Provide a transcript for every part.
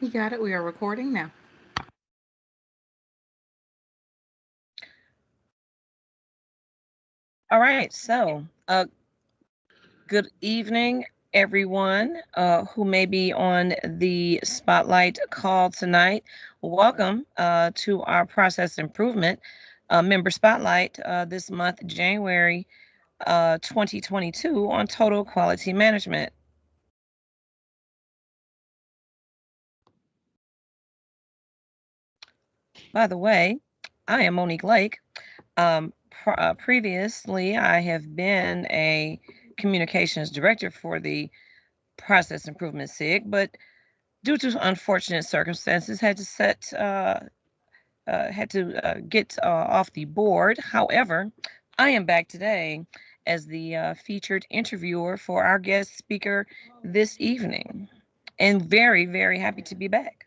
You got it. We are recording now. All right, so good evening, everyone who may be on the Spotlight call tonight. Welcome to our Process Improvement Member Spotlight this month, January 2022, on Total Quality Management. By the way, I am Monique Lake. Previously, I have been a communications director for the Process Improvement SIG, but due to unfortunate circumstances, had to get off the board. However, I am back today as the featured interviewer for our guest speaker this evening, and very, very happy to be back.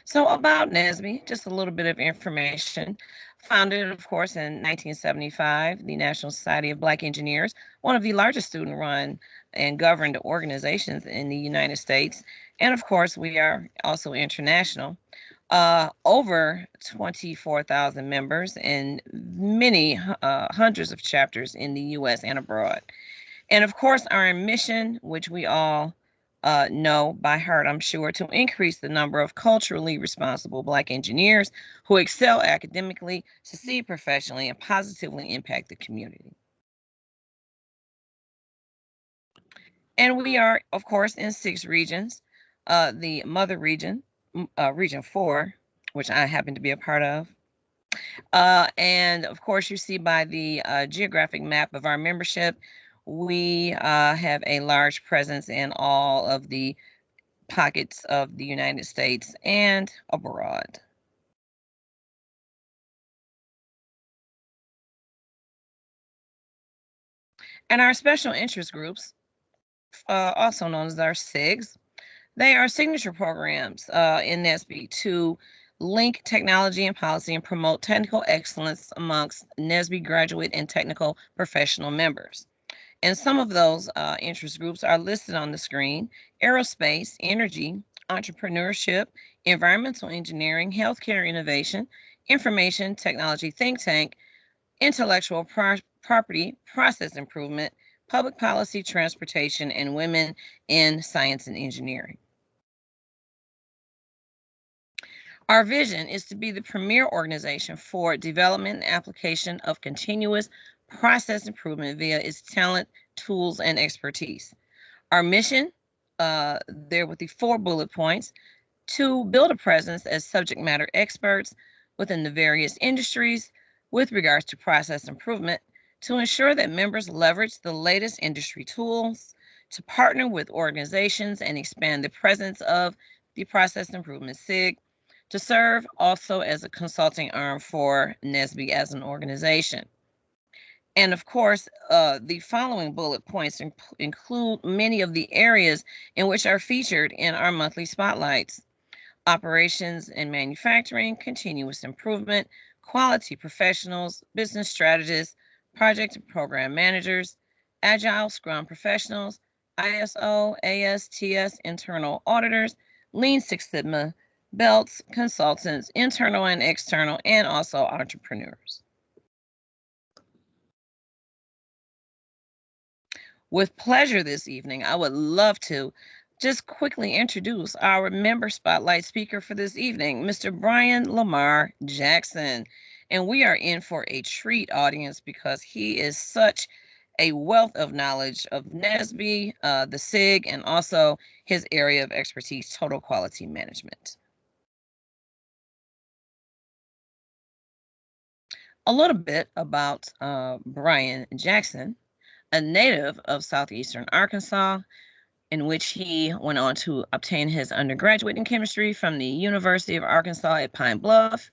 So about NSBE, just a little bit of information. Founded, of course, in 1975, the National Society of Black Engineers, one of the largest student-run and governed organizations in the United States. And of course, we are also international. Over 24,000 members and many hundreds of chapters in the U.S. and abroad. And of course, our mission, which we all know by heart, I'm sure, to increase the number of culturally responsible Black engineers who excel academically, succeed professionally, and positively impact the community. And we are, of course, in 6 regions. The mother region, Region 4, which I happen to be a part of. And of course, you see by the geographic map of our membership, we have a large presence in all of the pockets of the United States and abroad. And our special interest groups, also known as our SIGs, they are signature programs in NSBE to link technology and policy and promote technical excellence amongst NSBE graduate and technical professional members. And some of those interest groups are listed on the screen: aerospace, energy, entrepreneurship, environmental engineering, healthcare innovation, information technology think tank, intellectual property, process improvement, public policy, transportation, and women in science and engineering. Our vision is to be the premier organization for development and application of continuous process improvement via its talent, tools, and expertise. Our mission, there with the 4 bullet points: to build a presence as subject matter experts within the various industries with regards to process improvement, to ensure that members leverage the latest industry tools, to partner with organizations and expand the presence of the Process Improvement SIG, to serve also as a consulting arm for NSBE as an organization. And of course, the following bullet points include many of the areas in which are featured in our monthly spotlights: operations and manufacturing, continuous improvement, quality professionals, business strategists, project and program managers, agile scrum professionals, ISO, ASTS internal auditors, Lean Six Sigma belts, consultants, internal and external, and also entrepreneurs. With pleasure this evening, I would love to just quickly introduce our member spotlight speaker for this evening, Mr. Brian Lamar Jackson. And we are in for a treat, audience, because he is such a wealth of knowledge of NSBE, the SIG, and also his area of expertise, total quality management. A little bit about Brian Jackson, a native of southeastern Arkansas, in which he went on to obtain his undergraduate in chemistry from the University of Arkansas at Pine Bluff.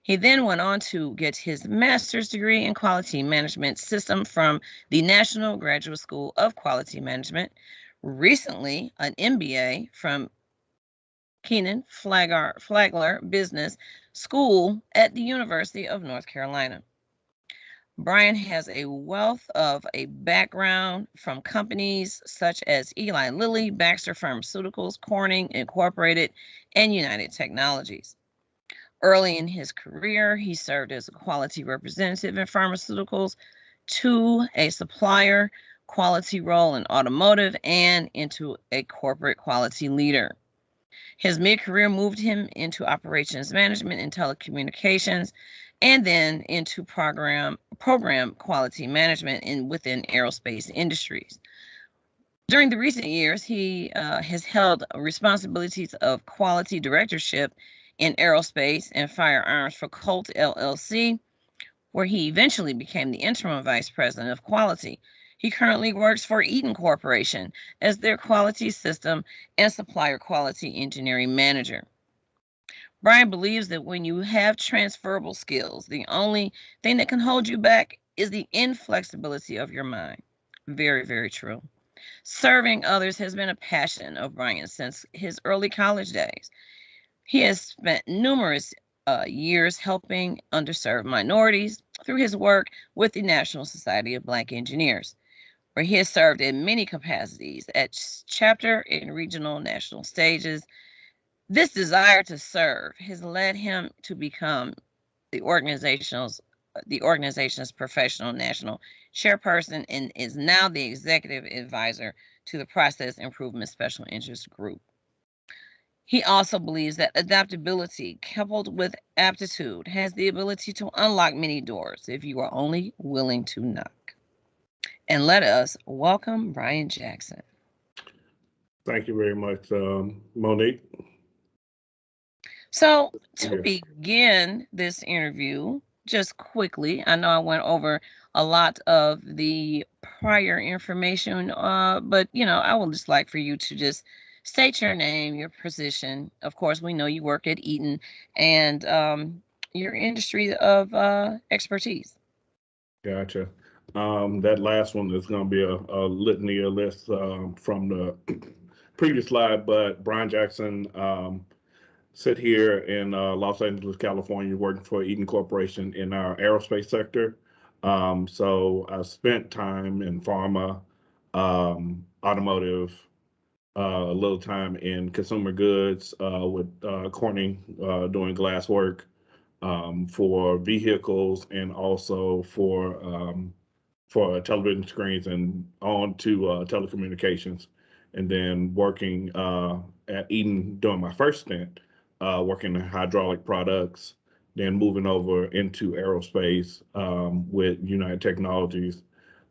He then went on to get his master's degree in quality management system from the National Graduate School of Quality Management. Recently, an MBA from Kenan-Flagler Business School at the University of North Carolina. Brian has a wealth of a background from companies such as Eli Lilly, Baxter Pharmaceuticals, Corning Incorporated, and United Technologies. Early in his career, he served as a quality representative in pharmaceuticals, to a supplier quality role in automotive, and into a corporate quality leader. His mid-career moved him into operations management and telecommunications, and then into program quality management within aerospace industries. During the recent years, he has held responsibilities of quality directorship in aerospace and firearms for Colt LLC, where he eventually became the interim vice president of quality. He currently works for Eaton Corporation as their quality system and supplier quality engineering manager. Brian believes that when you have transferable skills, the only thing that can hold you back is the inflexibility of your mind. Very, very true. Serving others has been a passion of Brian since his early college days. He has spent numerous years helping underserved minorities through his work with the National Society of Black Engineers, where he has served in many capacities at chapter and regional national stages. This desire to serve has led him to become the organization's professional national chairperson and is now the executive advisor to the Process Improvement Special Interest Group. He also believes that adaptability coupled with aptitude has the ability to unlock many doors if you are only willing to knock. And let us welcome Brian Jackson. Thank you very much, Monique. So to begin this interview, just quickly, I know I went over a lot of the prior information, but I would just like for you to just state your name, your position. Of course, we know you work at Eaton, and your industry of expertise. Gotcha. That last one is going to be a litany of lists from the previous slide, but Brian Jackson sit here in Los Angeles, California, working for Eaton Corporation in our aerospace sector. So I spent time in pharma, automotive, a little time in consumer goods with Corning doing glass work for vehicles and also for television screens and on to telecommunications. And then working at Eaton during my first stint, working in hydraulic products, then moving over into aerospace with United Technologies.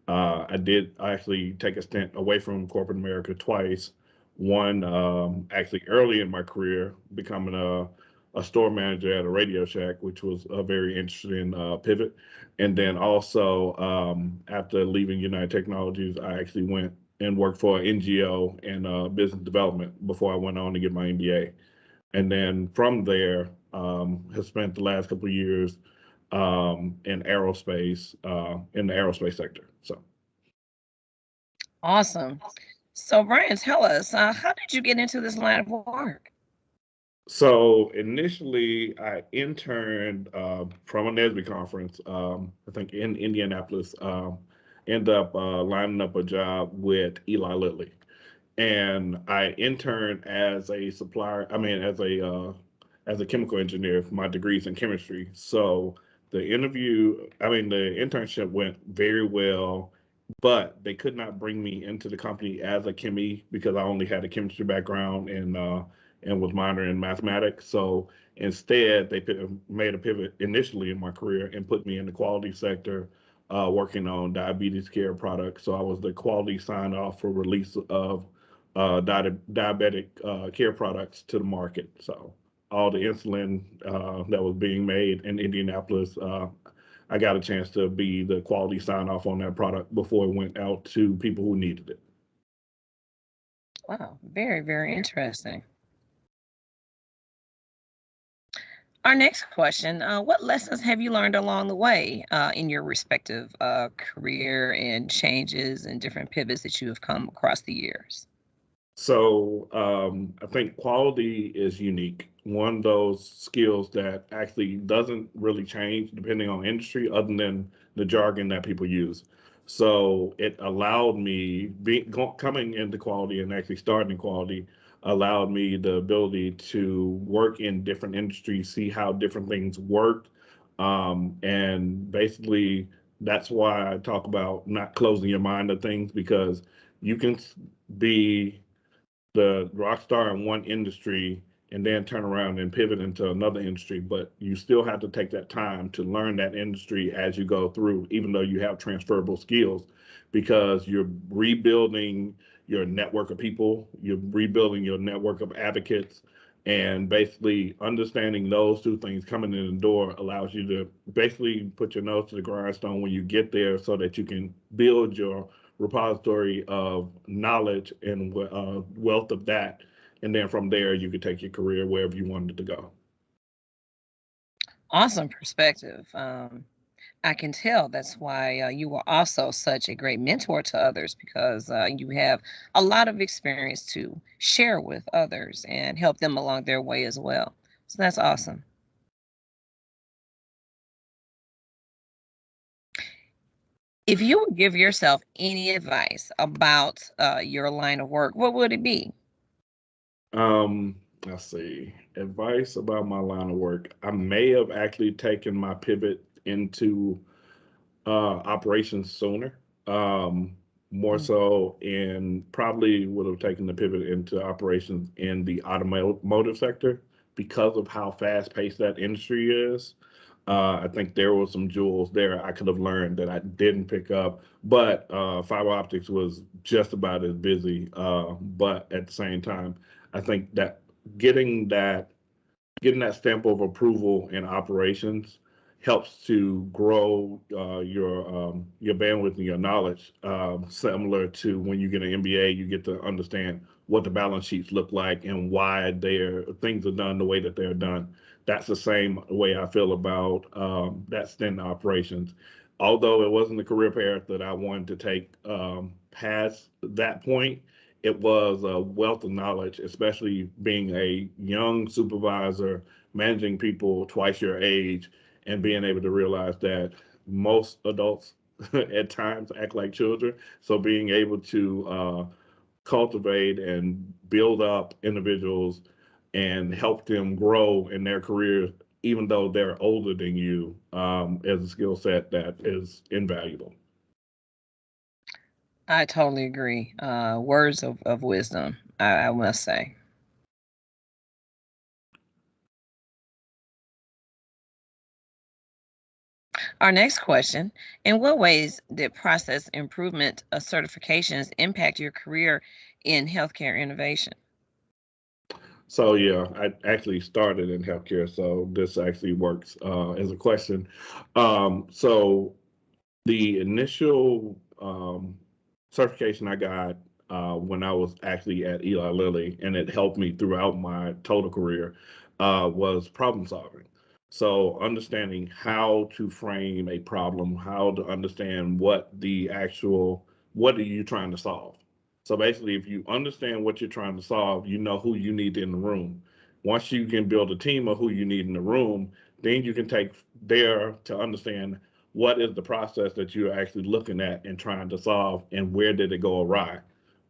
I did actually take a stint away from corporate America twice. One actually early in my career, becoming a store manager at a Radio Shack, which was a very interesting pivot. And then also after leaving United Technologies, I actually went and worked for an NGO in business development before I went on to get my MBA. And then from there, have spent the last couple of years in aerospace, in the aerospace sector. So. Awesome. So Brian, tell us, how did you get into this line of work? So initially, I interned from a NSBE conference, I think in Indianapolis. Ended up lining up a job with Eli Lilly, and I interned as a supplier. I mean, as a chemical engineer. My degrees in chemistry. So the internship went very well, but they could not bring me into the company as a chemie because I only had a chemistry background and was minoring in mathematics. So instead, they made a pivot initially in my career and put me in the quality sector, working on diabetes care products. So I was the quality sign off for release of diabetic care products to the market. So all the insulin that was being made in Indianapolis, I got a chance to be the quality sign off on that product before it went out to people who needed it. Wow, very, very interesting. Our next question, what lessons have you learned along the way in your respective career and changes and different pivots that you have come across the years? So I think quality is unique. One of those skills that actually doesn't really change depending on industry, other than the jargon that people use. So it allowed me coming into quality and actually starting in quality allowed me the ability to work in different industries, see how different things work, and basically that's why I talk about not closing your mind to things, because you can be the rock star in one industry and then turn around and pivot into another industry, but you still have to take that time to learn that industry as you go through, even though you have transferable skills, because you're rebuilding your network of people, you're rebuilding your network of advocates, and basically understanding those two things coming in the door allows you to basically put your nose to the grindstone when you get there, so that you can build your repository of knowledge and wealth of that. And then from there, you could take your career wherever you wanted to go. Awesome perspective. I can tell that's why you are also such a great mentor to others, because you have a lot of experience to share with others and help them along their way as well. So that's awesome. If you would give yourself any advice about your line of work, what would it be? Um, let's see. Advice about my line of work. I may have actually taken my pivot into operations sooner. More Mm. so, and probably would have taken the pivot into operations in the automotive sector because of how fast paced that industry is. I think there were some jewels there I could have learned that I didn't pick up, but fiber optics was just about as busy. But at the same time, I think that getting that getting that stamp of approval in operations helps to grow your bandwidth and your knowledge. Similar to when you get an MBA, you get to understand what the balance sheets look like and why things are done the way that they're done. That's the same way I feel about that stint in operations. Although it wasn't the career path that I wanted to take past that point, it was a wealth of knowledge, especially being a young supervisor, managing people twice your age, and being able to realize that most adults at times act like children. So being able to cultivate and build up individuals and help them grow in their careers, even though they're older than you, is a skill set that is invaluable. I totally agree. Words of wisdom, I must say. Our next question: in what ways did process improvement certifications impact your career in healthcare innovation? So yeah, I actually started in healthcare, so this actually works as a question. So the initial certification I got when I was actually at Eli Lilly, and it helped me throughout my total career, was problem solving. So understanding how to frame a problem, how to understand what are you trying to solve. So basically, if you understand what you're trying to solve, you know who you need in the room. Once you can build a team of who you need in the room, then you can take there to understand what is the process that you're actually looking at and trying to solve, and where did it go awry.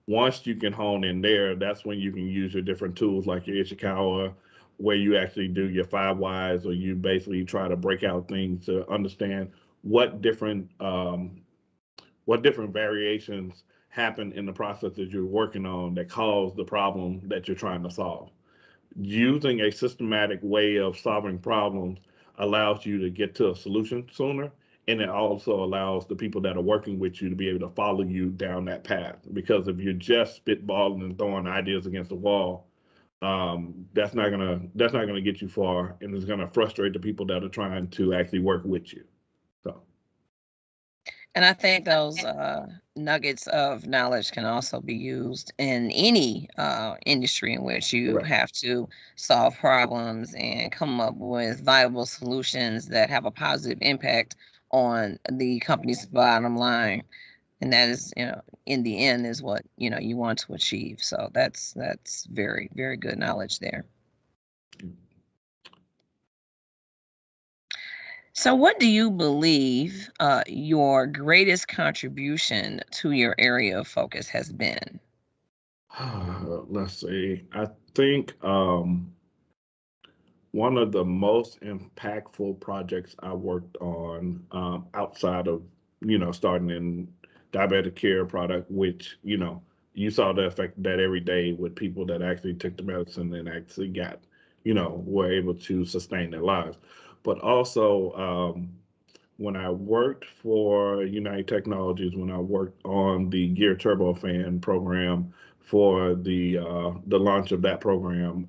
Once you can hone in there, that's when you can use your different tools like your Ishikawa, where you actually do your five whys, or you basically try to break out things to understand what different um, what different variations happen in the process that you're working on that cause the problem that you're trying to solve. Using a systematic way of solving problems allows you to get to a solution sooner, and it also allows the people that are working with you to be able to follow you down that path, because if you're just spitballing and throwing ideas against the wall, that's not gonna get you far, and it's gonna frustrate the people that are trying to actually work with you. So And I think those nuggets of knowledge can also be used in any industry in which you correct. have to solve problems and come up with viable solutions that have a positive impact on the company's bottom line. And that is, in the end is what, you want to achieve. So that's very, very good knowledge there. So what do you believe your greatest contribution to your area of focus has been? Let's see. I think one of the most impactful projects I worked on outside of, starting in diabetic care product, which, you saw the effect of that every day with people that actually took the medicine and actually got, were able to sustain their lives. But also, when I worked for United Technologies, when I worked on the Gear Turbofan program for the launch of that program,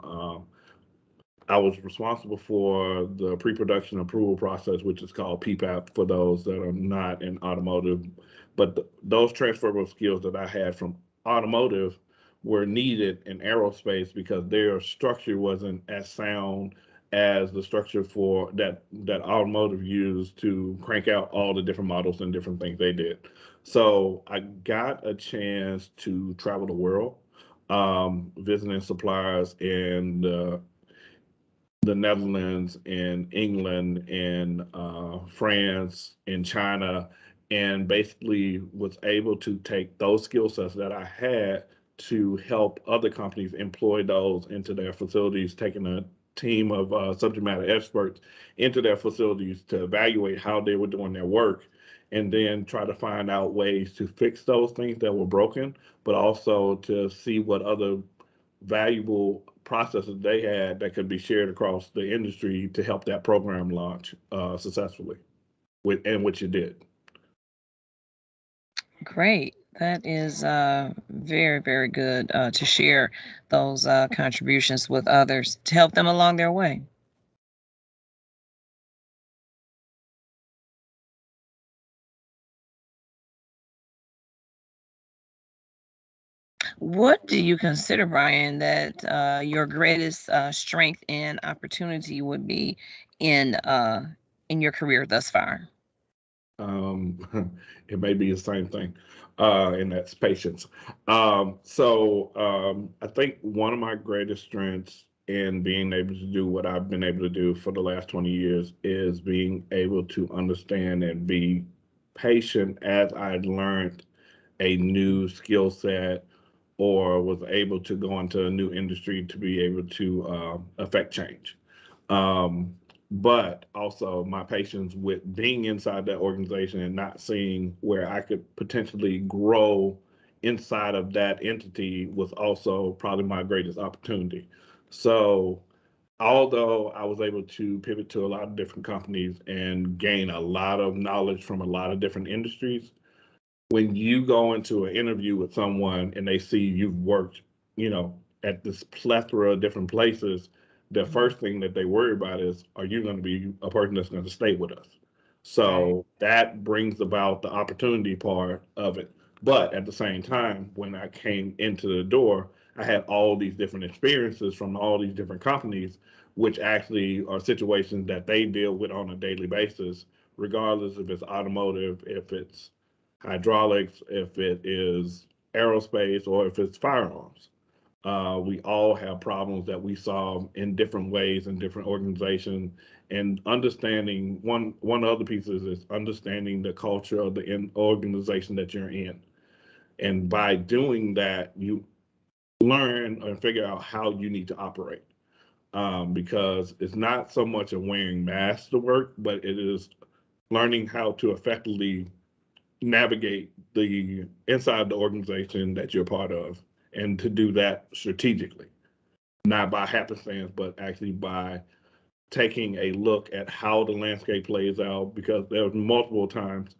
I was responsible for the pre-production approval process, which is called PPAP for those that are not in automotive. But those transferable skills that I had from automotive were needed in aerospace because their structure wasn't as sound as the structure for that automotive used to crank out all the different models and different things they did. So I got a chance to travel the world, visiting suppliers and the Netherlands and England and France and China, and basically was able to take those skill sets that I had to help other companies employ those into their facilities, taking a team of subject matter experts into their facilities to evaluate how they were doing their work and then try to find out ways to fix those things that were broken, but also to see what other valuable processes they had that could be shared across the industry to help that program launch successfully, which it did. Great. That is very, very good to share those contributions with others to help them along their way. What do you consider, Brian, that your greatest strength and opportunity would be in in your career thus far? It may be the same thing, and that's patience. I think one of my greatest strengths in being able to do what I've been able to do for the last 20 years is being able to understand and be patient as I learned a new skill set or was able to go into a new industry to be able to affect change. Um, but also my patience with being inside that organization and not seeing where I could potentially grow inside of that entity was also probably my greatest opportunity. So, although I was able to pivot to a lot of different companies and gain a lot of knowledge from a lot of different industries, when you go into an interview with someone and they see you've worked, at this plethora of different places, the first thing that they worry about is, are you going to be a person that's going to stay with us? Right. So that brings about the opportunity part of it. But at the same time, when I came into the door, I had all these different experiences from all these different companies, which actually are situations that they deal with on a daily basis, regardless if it's automotive, if it's hydraulics, if it is aerospace, or if it's firearms. We all have problems that we solve in different ways in different organizations. And understanding one other piece is understanding the culture of the organization that you're in. And by doing that, you learn and figure out how you need to operate. Because it's not so much of wearing masks to work, but it is learning how to effectively navigate the inside the organization that you're part of and to do that strategically, not by happenstance, but actually by taking a look at how the landscape plays out. Because there was multiple times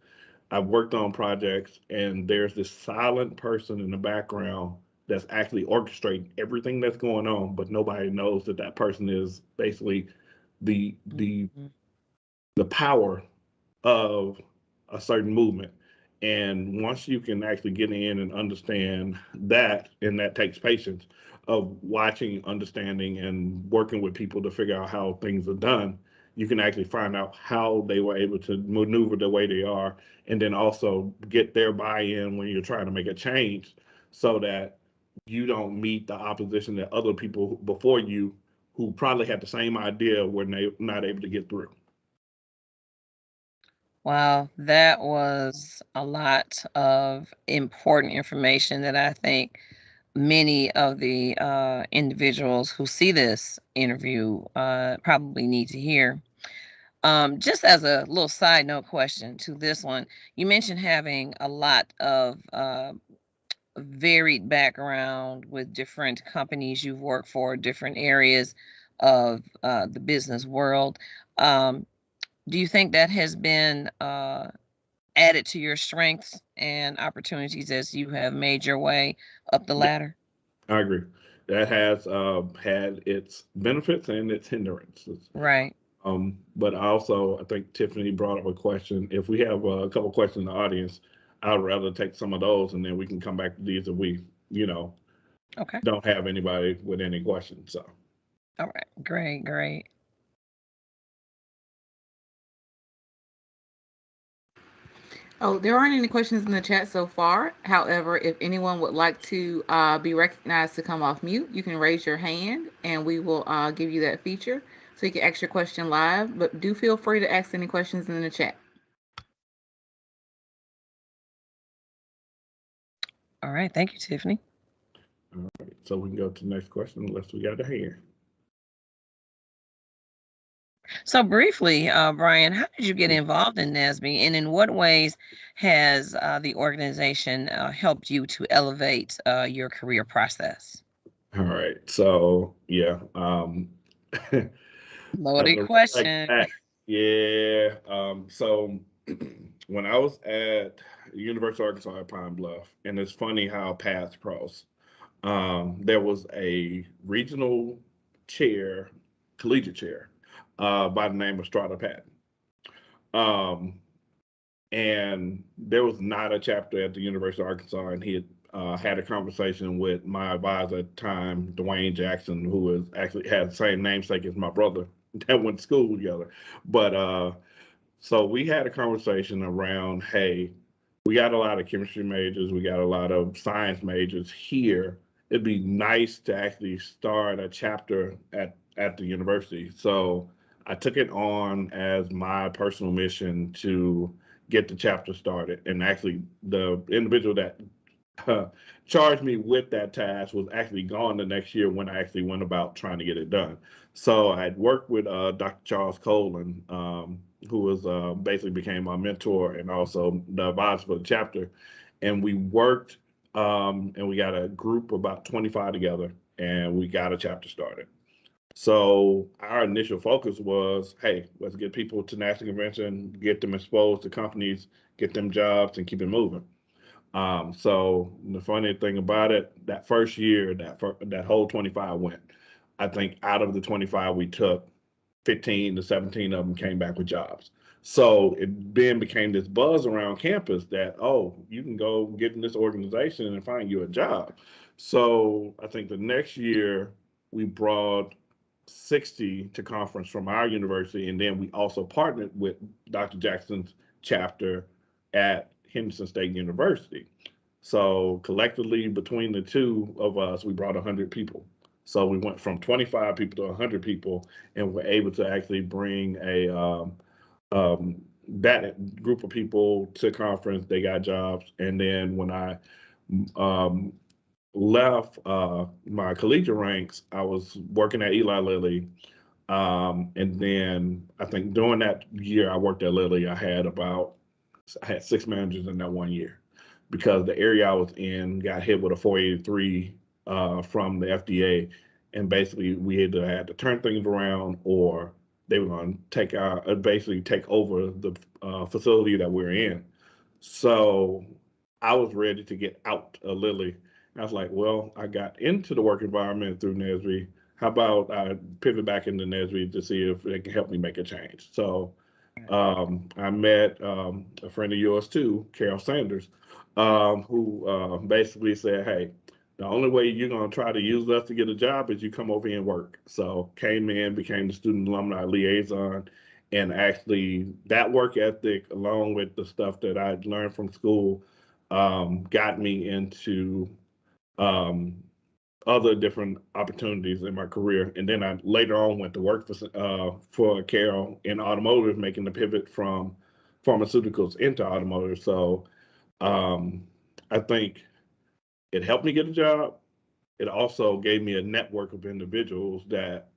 I've worked on projects and there's this silent person in the background that's actually orchestrating everything that's going on, but nobody knows that that person is basically the Mhm. the power of a certain movement. And once you can actually get in and understand that, and that takes patience of watching, understanding, and working with people to figure out how things are done, you can actually find out how they were able to maneuver the way they are, and then also get their buy-in when you're trying to make a change, so that you don't meet the opposition that other people before you who probably had the same idea were not able to get through. Wow, that was a lot of important information that I think many of the individuals who see this interview probably need to hear. Just as a little side note question to this one, you mentioned having a lot of varied background with different companies you've worked for, different areas of the business world. Um, do you think that has been added to your strengths and opportunities as you have made your way up the Yeah, ladder? I agree. That has had its benefits and its hindrances. Right. But also, I think Tiffany brought up a question. If we have a couple questions in the audience, I'd rather take some of those, and then we can come back to these if we, Okay. don't have anybody with any questions. So, All right. Great. Great. Oh, there aren't any questions in the chat so far. However, if anyone would like to be recognized to come off mute, you can raise your hand and we will give you that feature so you can ask your question live. But do feel free to ask any questions in the chat. All right. Thank you, Tiffany. all right. So we can go to the next question unless we got a hand. So briefly, Brian, how did you get involved in NSBE, and in what ways has the organization helped you to elevate your career process? All right. So yeah, I Loaded like question. that. Yeah. So when I was at University of Arkansas at Pine Bluff, and it's funny how paths cross. There was a regional chair, collegiate chair, by the name of Strata Patton. Um, and there was not a chapter at the University of Arkansas, and he had a conversation with my advisor at the time, Dwayne Jackson, who was actually had the same namesake as my brother that went to school together. But so we had a conversation around, hey, we got a lot of chemistry majors, we got a lot of science majors here. It'd be nice to actually start a chapter at the university. So I took it on as my personal mission to get the chapter started. And actually, the individual that uh, charged me with that task was actually gone the next year when I actually went about trying to get it done. So I'd worked with Dr. Charles Colin, who was basically became my mentor and also the advisor for the chapter. And we worked and we got a group of about 25 together and we got a chapter started. So our initial focus was, hey, let's get people to national convention, get them exposed to companies, get them jobs, and keep it moving. So the funny thing about it, that first year, that whole 25 went. I think out of the 25 we took, 15 to 17 of them came back with jobs. So it then became this buzz around campus that, oh, you can go get in this organization and find you a job. So I think the next year we brought 60 to conference from our university, and then we also partnered with Dr. Jackson's chapter at Henderson State University. So collectively, between the two of us, we brought 100 people. So we went from 25 people to 100 people, and we're able to actually bring that group of people to conference. They got jobs, and then when I um, left my collegiate ranks, I was working at Eli Lilly, and then I think during that year I worked at Lilly, I had 6 managers in that one year because the area I was in got hit with a 483 from the FDA, and basically we had to turn things around, or they were going to basically take over the facility that we're in. So I was ready to get out of Lilly. I was like, well, I got into the work environment through NSBE. How about I pivot back into NSBE to see if it can help me make a change? So I met a friend of yours too, Carol Sanders, who basically said, "Hey, the only way you're gonna try to use us to get a job is you come over here and work." So came in, became the student alumni liaison, And actually, that work ethic, along with the stuff that I learned from school, got me into um, other different opportunities in my career. And then I later on went to work for Carroll in automotive, making the pivot from pharmaceuticals into automotive. So I think it helped me get a job. It also gave me a network of individuals that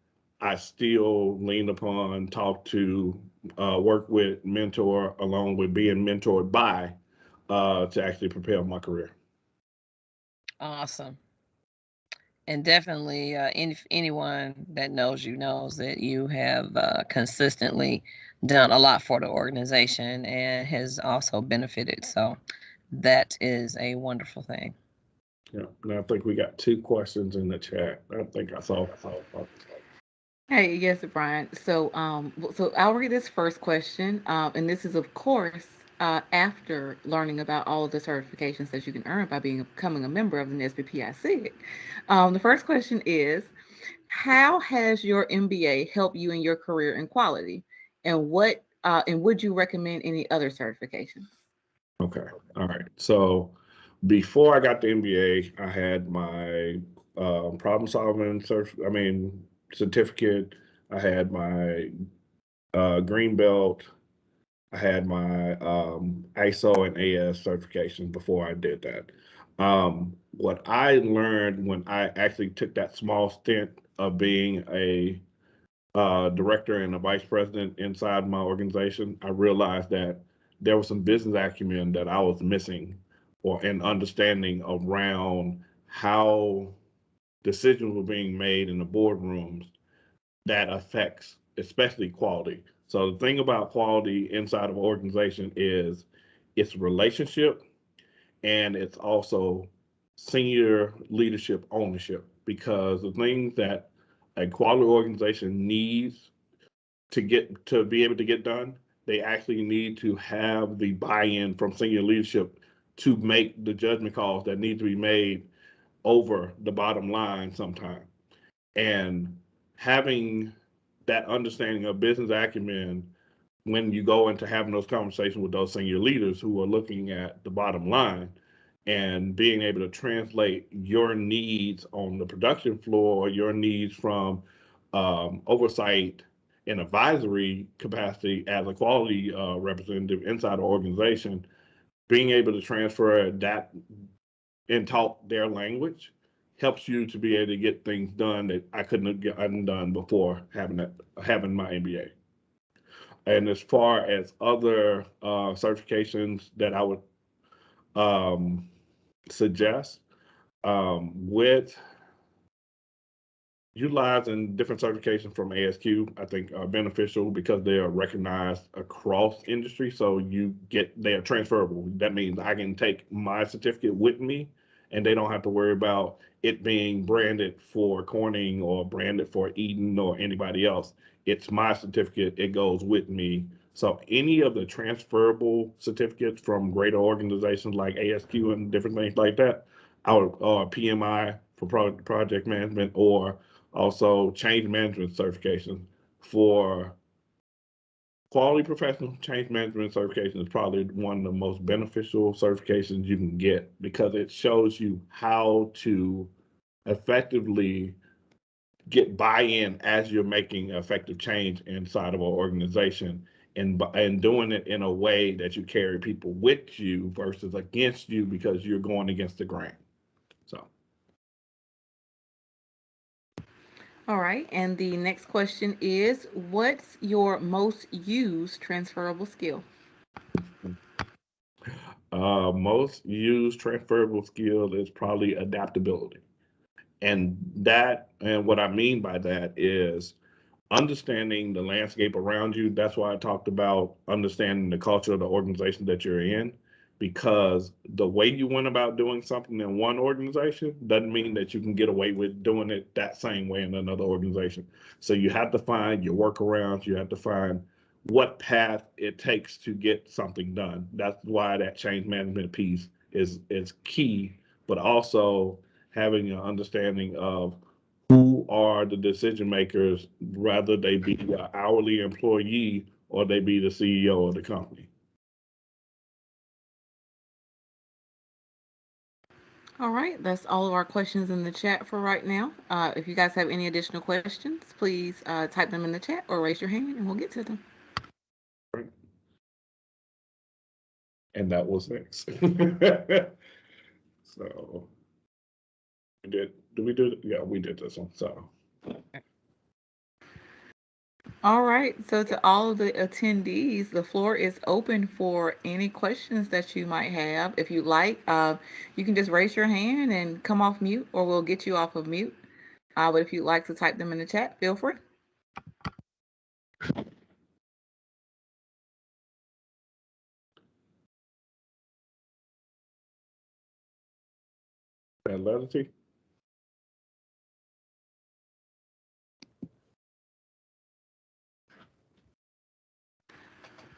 I still lean upon, talk to, work with, mentor, along with being mentored by, to actually propel my career. Awesome. And definitely, anyone that knows you knows that you have consistently done a lot for the organization and has also benefited. So that is a wonderful thing. Yeah, and I think we got 2 questions in the chat. I think I saw. Hey, yes, Brian. So I'll read this first question, and this is, of course, after learning about all of the certifications that you can earn by becoming a member of the NSBE SIG. The first question is, how has your MBA helped you in your career in quality, and would you recommend any other certifications? Okay, all right. So before I got the MBA, I had my problem solving certificate. I had my green belt. I had my ISO and AS certification before I did that. What I learned when I actually took that small stint of being a director and a vice president inside my organization, I realized that there was some business acumen that I was missing, or an understanding around how decisions were being made in the boardrooms that affects especially quality. So the thing about quality inside of an organization is it's relationship, and it's also senior leadership ownership, because the things that a quality organization needs to be able to get done, they actually need to have the buy-in from senior leadership to make the judgment calls that need to be made over the bottom line sometime. And having that understanding of business acumen when you go into having those conversations with those senior leaders who are looking at the bottom line, and being able to translate your needs on the production floor, or your needs from oversight and advisory capacity as a quality representative inside the organization, being able to transfer that and talk their language helps you to be able to get things done that I couldn't have gotten done before having my MBA. And as far as other certifications that I would suggest, with utilizing different certifications from ASQ, I think are beneficial because they are recognized across industry. So they are transferable. That means I can take my certificate with me, and they don't have to worry about it being branded for Corning or branded for Eaton or anybody else. It's my certificate. It goes with me. So any of the transferable certificates from greater organizations like ASQ and different things like that, or PMI for project management, or also change management certification for quality professional. Change management certification is probably one of the most beneficial certifications you can get, because it shows you how to effectively get buy-in as you're making effective change inside of an organization, and doing it in a way that you carry people with you versus against you because you're going against the grain. So All right, and the next question is, what's your most used transferable skill? most used transferable skill is probably adaptability. And what I mean by that is understanding the landscape around you. That's why I talked about understanding the culture of the organization that you're in, because the way you went about doing something in one organization doesn't mean that you can get away with doing it that same way in another organization. So you have to find your workarounds. You have to find what path it takes to get something done. That's why that change management piece is key, but also having an understanding of who are the decision makers, rather they be an hourly employee or they be the CEO of the company. All right, that's all of our questions in the chat for right now. If you guys have any additional questions, please type them in the chat or raise your hand and we'll get to them. Right. And that was next. So, did we do it? Yeah, we did this one. So, all right, so to all of the attendees, the floor is open for any questions that you might have. If you like, you can just raise your hand and come off mute, or we'll get you off of mute. But if you'd like to type them in the chat, feel free. validity.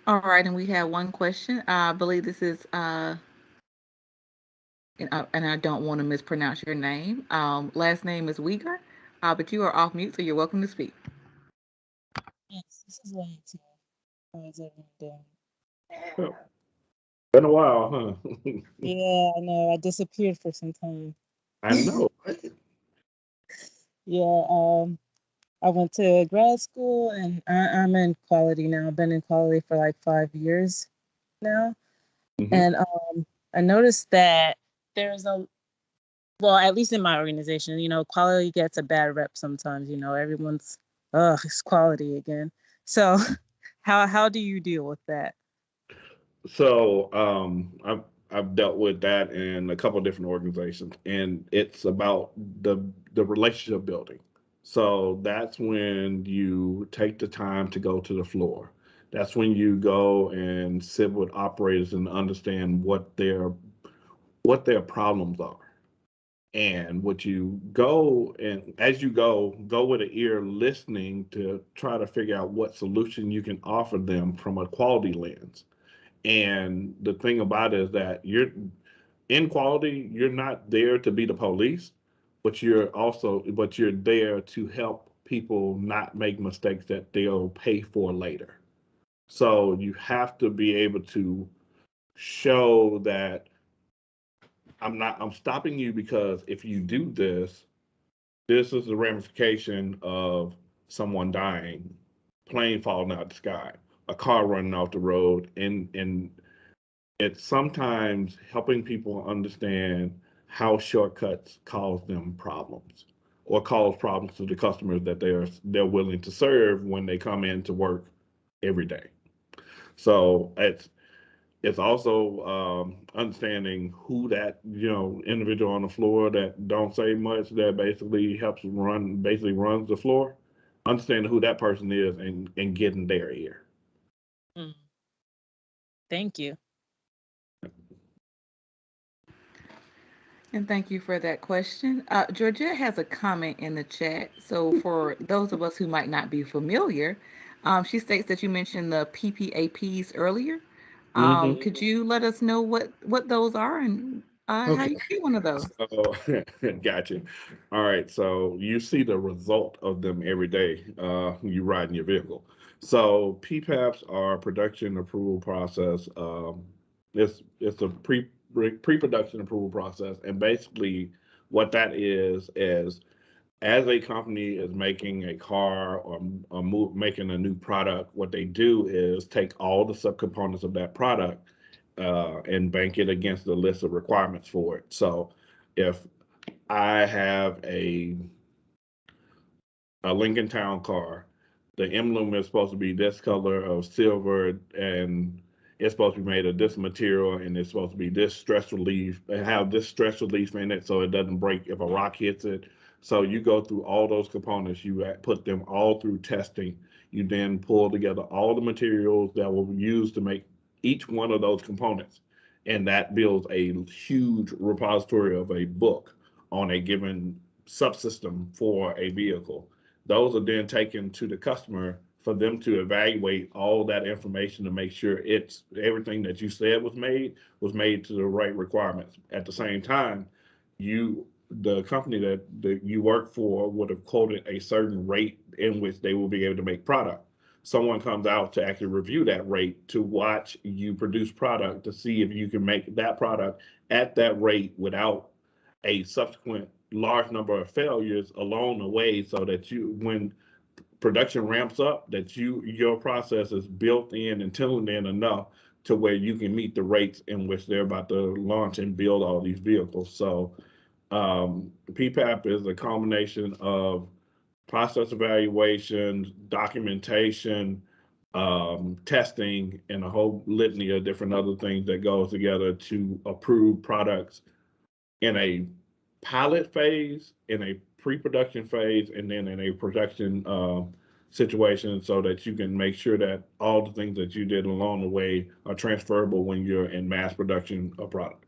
All right, and we have one question. I believe this is, and I don't want to mispronounce your name. Last name is Uyghur, but you are off mute, so you're welcome to speak. Yes, this is Lance. How is everyone doing? Oh, been a while, huh? Yeah, I know. I disappeared for some time. I know. Yeah, I went to grad school and I'm in quality now. I've been in quality for like 5 years now. Mhm. And I noticed that there's well, at least in my organization, quality gets a bad rep sometimes. Everyone's, it's quality again. So how do you deal with that? So I've dealt with that in a couple of different organizations, and it's about the relationship building. So that's when you take the time to go to the floor. That's when you go and sit with operators and understand what their problems are. And what you go and as you go with an ear listening to try to figure out what solution you can offer them from a quality lens. And the thing about it is that you're in quality, you're not there to be the police, but you're there to help people not make mistakes that they'll pay for later. So you have to be able to show that I'm stopping you because if you do this, this is the ramification of someone dying, plane falling out the sky, a car running off the road, and it's sometimes helping people understand how shortcuts cause them problems or cause problems to the customers that they're willing to serve when they come in to work every day. So it's also understanding who that individual on the floor that don't say much that basically runs the floor. Understanding who that person is and getting their ear. Mm. Thank you. And thank you for that question. Georgette has a comment in the chat. So, for those of us who might not be familiar, she states that you mentioned the PPAPs earlier. Mm-hmm. Could you let us know what those are and how Okay. you get one of those? So, gotcha. All right. So you see the result of them every day. You ride in your vehicle. So PPAPs are production approval process. It's a pre-production approval process, and basically what that is as a company is making a car or making a new product, what they do is take all the subcomponents of that product and bank it against the list of requirements for it. So if I have a Lincoln Town car, the emblem is supposed to be this color of silver, and it's supposed to be made of this material, and it's supposed to be this stress relief and have this stress relief in it so it doesn't break if a rock hits it. So you go through all those components, you put them all through testing. You then pull together all the materials that will be used to make each one of those components. And that builds a huge repository of a book on a given subsystem for a vehicle. Those are then taken to the customer for them to evaluate all that information to make sure it's everything that you said was made to the right requirements. At the same time, the company that you work for would have quoted a certain rate in which they will be able to make product. someone comes out to actually review that rate to watch you produce product to see if you can make that product at that rate without a subsequent large number of failures along the way, so that you, when production ramps up, that your process is built in and tuned in enough to where you can meet the rates in which they're about to launch and build all these vehicles. So PPAP is a combination of process evaluation, documentation, testing, and a whole litany of different other things that goes together to approve products in a pilot phase, in a pre-production phase, and then in a production situation, so that you can make sure that all the things that you did along the way are transferable when you're in mass production of product.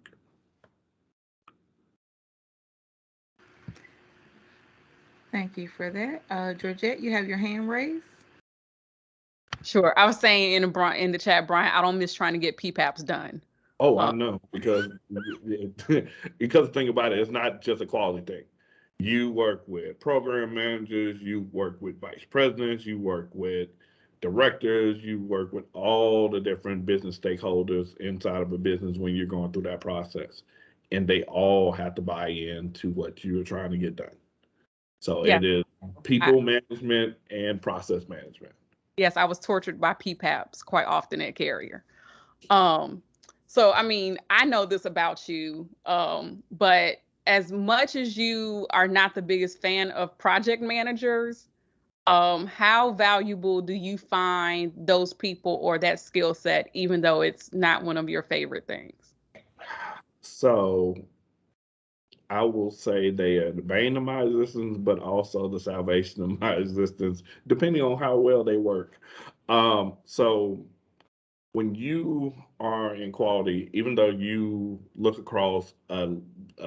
Thank you for that. Georgette, you have your hand raised. Sure. I was saying in the chat, Brian, I don't miss trying to get PPAPs done. Oh, I know, because the thing about it, it's not just a quality thing. You work with program managers, you work with vice presidents, you work with directors, you work with all the different business stakeholders inside of a business when you're going through that process. And they all have to buy into what you're trying to get done. So Yeah. it is people management and process management. Yes, I was tortured by PPAPs quite often at Carrier. So, I mean, I know this about you, but as much as you are not the biggest fan of project managers, how valuable do you find those people or that skill set, even though it's not one of your favorite things? So I will say they are the bane of my existence, but also the salvation of my existence, depending on how well they work. So when you are in quality, even though you look across a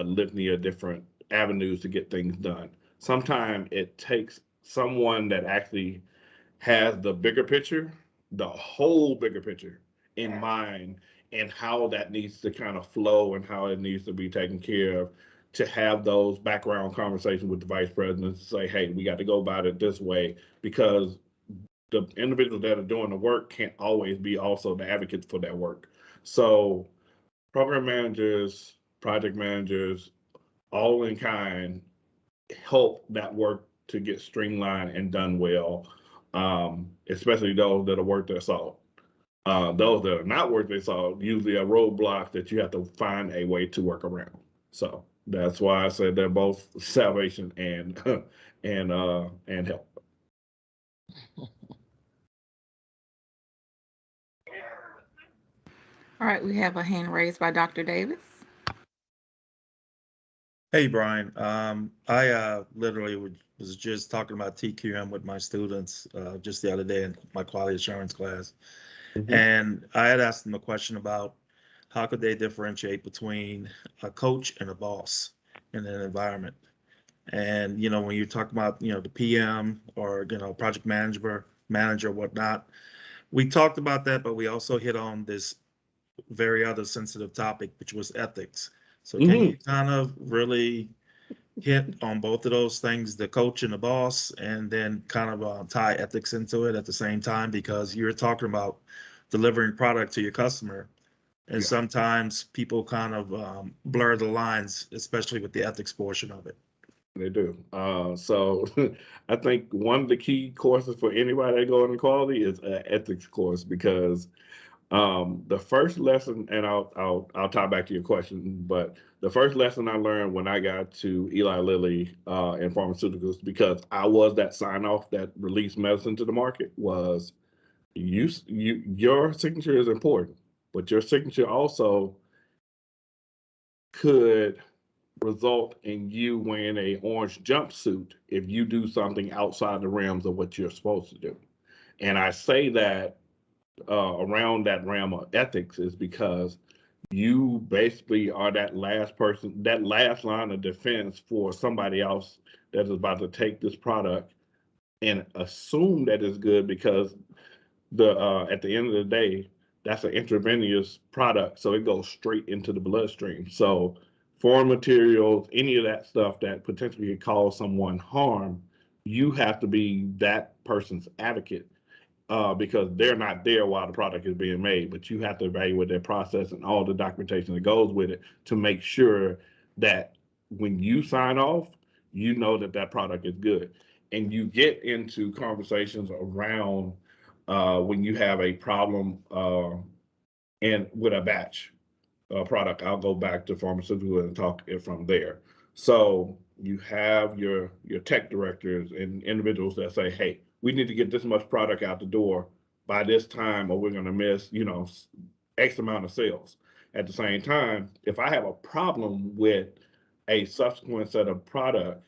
litany of different avenues to get things done, sometimes it takes someone that actually has the bigger picture, the whole bigger picture in mind, and how that needs to kind of flow and how it needs to be taken care of, to have those background conversations with the vice president to say, hey, we got to go about it this way, because the individuals that are doing the work can't always be also the advocates for that work. So program managers, project managers, all in kind, help that work to get streamlined and done well, especially those that are worth their salt. Those that are not worth their salt usually are roadblocks that you have to find a way to work around. So that's why I said they're both salvation and help. All right, we have a hand raised by Dr. Davis. Hey, Brian. I literally was just talking about TQM with my students just the other day in my quality assurance class. Mm-hmm. And I had asked them a question about how could they differentiate between a coach and a boss in an environment. And, you know, when you talk about, you know, the PM or, you know, project manager, whatnot, we talked about that, but we also hit on this very other sensitive topic, which was ethics. So can you kind of really hit on both of those things, the coach and the boss, and then kind of tie ethics into it at the same time? Because you're talking about delivering product to your customer, and sometimes people kind of blur the lines, especially with the ethics portion of it. They do. So I think one of the key courses for anybody that go into quality is an ethics course, because the first lesson, and I'll tie back to your question, but the first lesson I learned when I got to Eli Lilly in pharmaceuticals, because I was that sign off that released medicine to the market, was your signature is important, but your signature also could result in you wearing a orange jumpsuit if you do something outside the realms of what you're supposed to do. And I say that around that realm of ethics is because you basically are that last person, that last line of defense for somebody else that is about to take this product and assume that it's good, because at the end of the day, that's an intravenous product, so it goes straight into the bloodstream. So foreign materials, any of that stuff that potentially could cause someone harm, you have to be that person's advocate. because they're not there while the product is being made, but you have to evaluate their process and all the documentation that goes with it to make sure that when you sign off, you know that that product is good. And you get into conversations around when you have a problem and with a batch product. I'll go back to pharmaceutical and talk it from there. So you have your tech directors and individuals that say, hey, we need to get this much product out the door by this time or we're going to miss, X amount of sales. At the same time, if I have a problem with a subsequent set of product,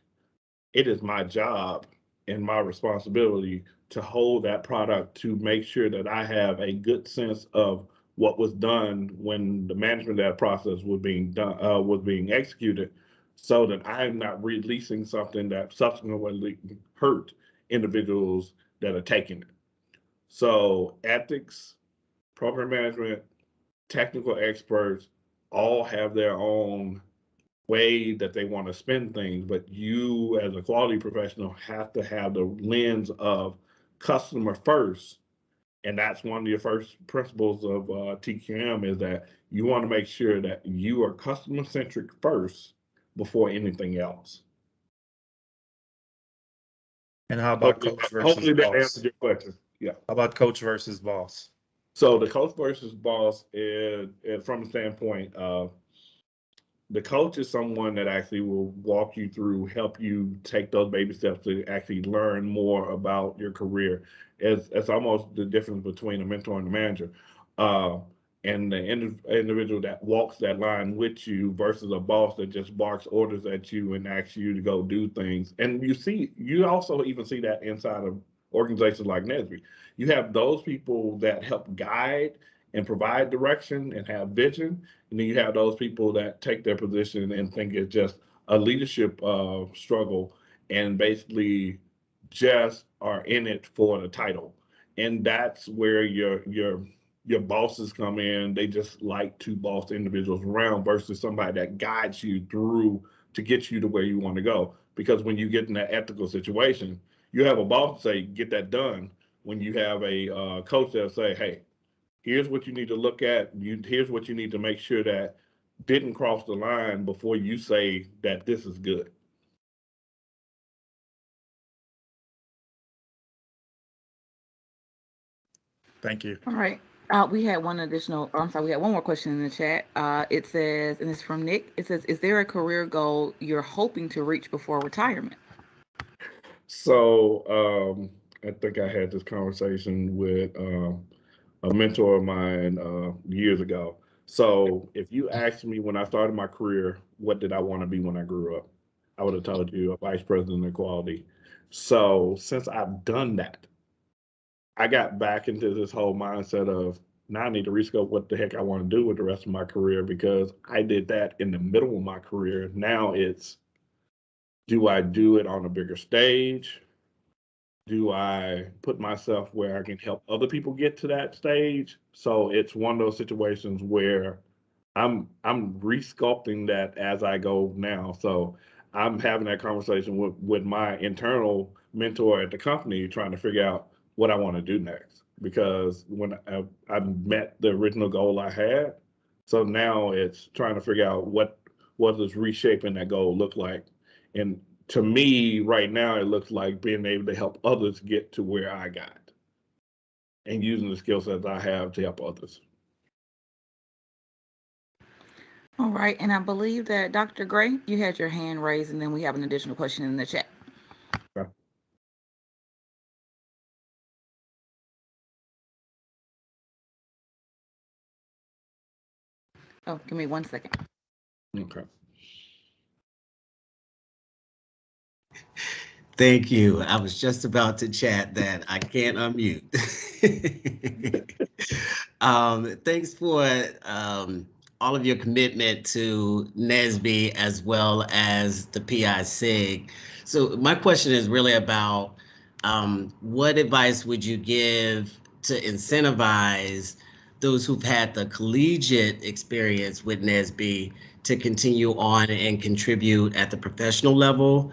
it is my job and my responsibility to hold that product to make sure that I have a good sense of what was done when the management of that process was being done, was being executed, so that I am not releasing something that subsequently hurt individuals that are taking it. So ethics, program management, technical experts all have their own way that they want to spend things, but you as a quality professional have to have the lens of customer first. And that's one of your first principles of TQM, is that you want to make sure that you are customer centric first before anything else. And how about coach versus Hopefully that boss? answers your question. Yeah. How about coach versus boss? So the coach versus boss is from the standpoint of the coach is someone that actually will walk you through, help you take those baby steps to actually learn more about your career. It's almost the difference between a mentor and a manager. And the individual that walks that line with you versus a boss that just barks orders at you and asks you to go do things. And you also even see that inside of organizations like NSBE. You have those people that help guide and provide direction and have vision. And then you have those people that take their position and think it's just a leadership struggle and basically just are in it for the title. And that's where your bosses come in. They just like to boss individuals around versus somebody that guides you through to get you to where you want to go. Because when you get in that ethical situation, you have a boss say, get that done. When you have a coach that say, hey, here's what you need to look at. Here's what you need to make sure that didn't cross the line before you say that this is good. Thank you. All right. We had one more question in the chat. It says, and it's from Nick. It says, is there a career goal you're hoping to reach before retirement? So I think I had this conversation with a mentor of mine years ago. So if you asked me when I started my career, what did I want to be when I grew up? I would have told you a vice president of quality. So since I've done that, I got back into this whole mindset of now I need to rescope what the heck I want to do with the rest of my career, because I did that in the middle of my career. Now it's, do I do it on a bigger stage? Do I put myself where I can help other people get to that stage? So it's one of those situations where I'm resculpting that as I go now. So I'm having that conversation with my internal mentor at the company, trying to figure out what I want to do next. Because when I met the original goal I had, so now it's trying to figure out what does reshaping that goal look like. And to me, right now, it looks like being able to help others get to where I got and using the skill sets I have to help others. All right. And I believe that Dr. Gray, you had your hand raised, and then we have an additional question in the chat. Okay. Oh, give me 1 second. Okay. Thank you. I was just about to chat that I can't unmute. Thanks for all of your commitment to NSBE as well as the PI SIG. So my question is really about what advice would you give to incentivize those who've had the collegiate experience with NSBE to continue on and contribute at the professional level?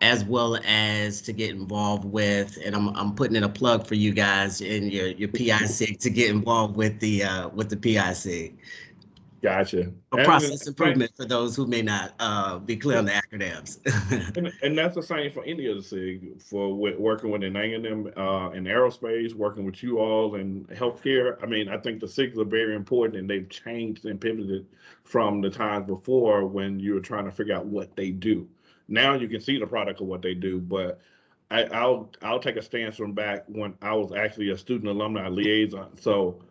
as well as to get involved with, and I'm putting in a plug for you guys in your PIC to get involved with the PIC. Gotcha. A process improvement for those who may not be clear on the acronyms. and that's the same for any of the SIG, for working with an A&M in aerospace, working with you all in healthcare. I mean, I think the SIGs are very important, and they've changed and pivoted from the times before when you were trying to figure out what they do. Now you can see the product of what they do, but I'll take a stance from back when I was actually a student alumni liaison. So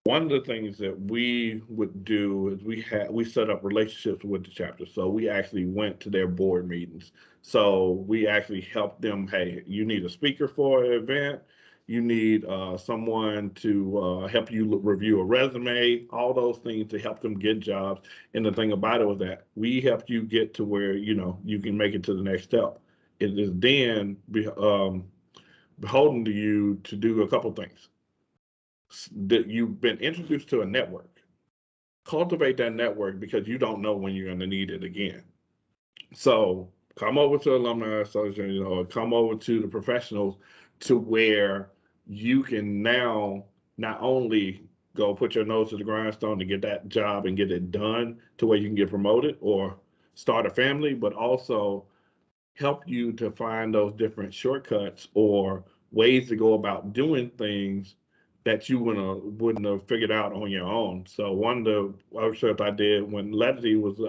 one of the things that we would do is we set up relationships with the chapter. So we actually went to their board meetings. So we actually helped them. Hey, you need a speaker for an event. You need someone to help you review a resume. All those things to help them get jobs. And the thing about it was that we helped you get to where you can make it to the next step. It is then beholden to you to do a couple things. That you've been introduced to a network. Cultivate that network, because you don't know when you're going to need it again. So come over to Alumni Association, or come over to the professionals, to where you can now not only go put your nose to the grindstone to get that job and get it done to where you can get promoted or start a family, but also help you to find those different shortcuts or ways to go about doing things that you wouldn't have figured out on your own. So one of the workshops I did when Letty was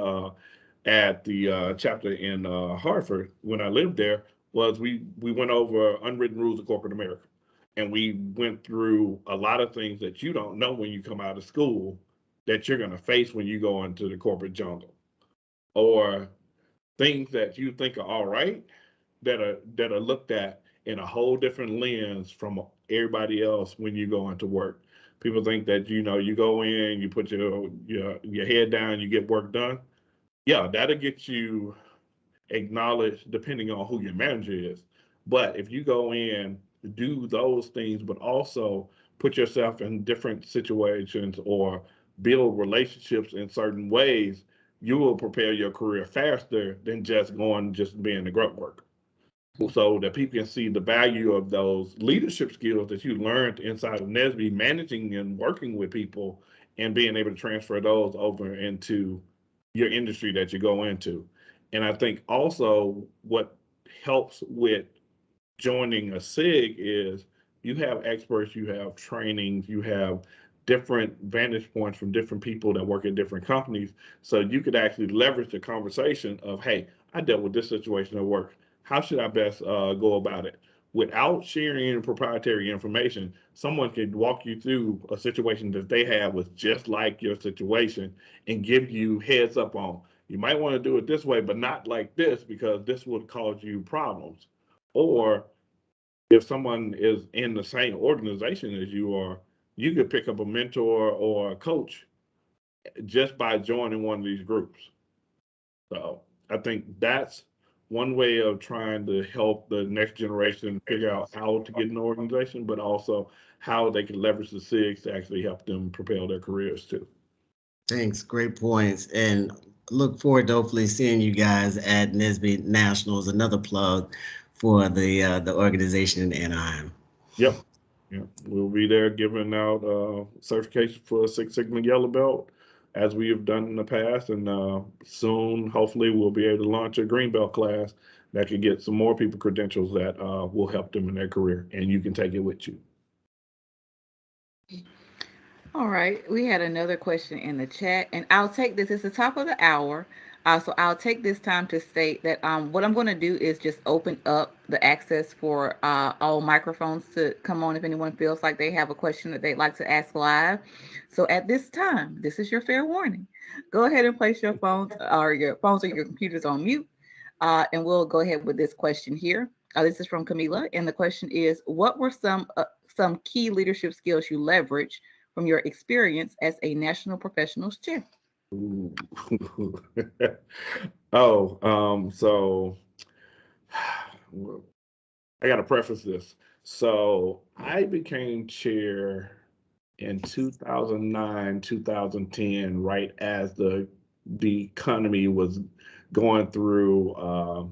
at the chapter in Hartford, when I lived there, was we went over unwritten rules of corporate America. And we went through a lot of things that you don't know when you come out of school that you're going to face when you go into the corporate jungle, or things that you think are all right that are looked at in a whole different lens from everybody else when you go into work. People think that you go in, you put your head down, you get work done. Yeah, that'll get you acknowledged depending on who your manager is. But if you go in, do those things, but also put yourself in different situations or build relationships in certain ways, you will prepare your career faster than just being a grunt worker. So that people can see the value of those leadership skills that you learned inside of NSBE, managing and working with people, and being able to transfer those over into your industry that you go into. And I think also what helps with joining a SIG is you have experts, you have trainings, you have different vantage points from different people that work at different companies. So you could actually leverage the conversation of, hey, I dealt with this situation at work. How should I best go about it? Without sharing any proprietary information, someone could walk you through a situation that they have was just like your situation and give you heads up on, you might want to do it this way, but not like this, because this would cause you problems. Or if someone is in the same organization as you are, you could pick up a mentor or a coach just by joining one of these groups. So I think that's one way of trying to help the next generation figure out how to get an organization, but also how they can leverage the SIGs to actually help them propel their careers too. Thanks, great points, and look forward to hopefully seeing you guys at NSBE Nationals. Another plug for the organization in Anaheim. Yep. We'll be there giving out certification for a Six Sigma Yellow Belt, as we have done in the past, and soon, hopefully, we'll be able to launch a Green Belt class that can get some more people credentials that will help them in their career, and you can take it with you. All right, we had another question in the chat, and I'll take this. It's the top of the hour, so I'll take this time to state that what I'm going to do is just open up the access for all microphones to come on if anyone feels like they have a question that they'd like to ask live. So at this time, this is your fair warning. Go ahead and place your phones or your computers on mute, and we'll go ahead with this question here. This is from Camila, and the question is, what were some key leadership skills you leveraged from your experience as a national professionals chair? So I got to preface this. So I became chair in 2009, 2010, right as the economy was going through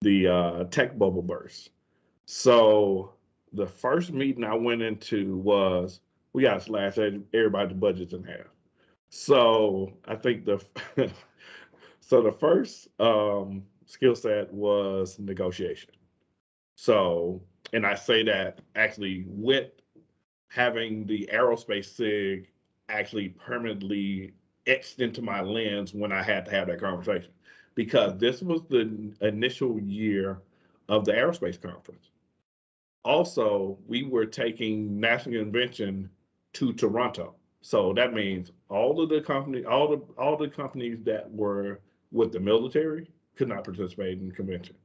the tech bubble burst. So the first meeting I went into was, we got to slash everybody's budgets in half. So I think so the first skill set was negotiation. So, and I say that actually with having the aerospace SIG actually permanently etched into my lens when I had to have that conversation, because this was the initial year of the aerospace conference. Also, we were taking national convention to Toronto. So that means all of the all the companies that were with the military could not participate in convention.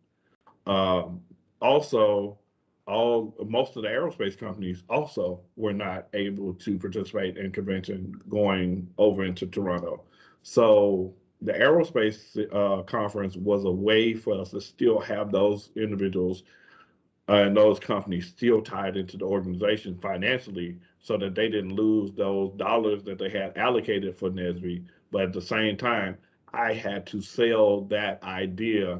Um, Also, most of the aerospace companies also were not able to participate in convention going over into Toronto. So the aerospace conference was a way for us to still have those individuals and those companies still tied into the organization financially, so that they didn't lose those dollars that they had allocated for NSBE. But at the same time, I had to sell that idea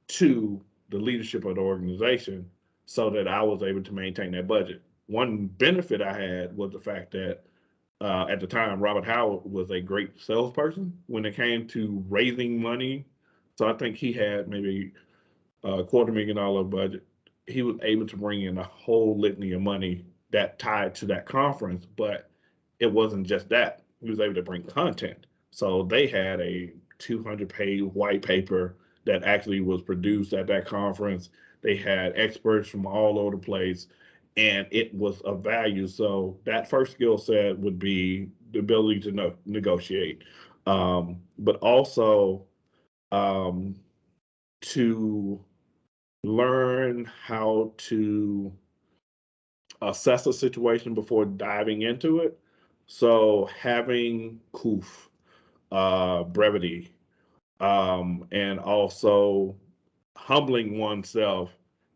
to the leadership of the organization so that I was able to maintain that budget. One benefit I had was the fact that at the time, Robert Howard was a great salesperson when it came to raising money. So I think he had maybe a $250,000 budget. He was able to bring in a whole litany of money that tied to that conference, but it wasn't just that. He was able to bring content. So they had a 200-page white paper that actually was produced at that conference. They had experts from all over the place, and it was of value. So that first skill set would be the ability to negotiate, but also to learn how to assess a situation before diving into it. So having COOF, brevity, and also humbling oneself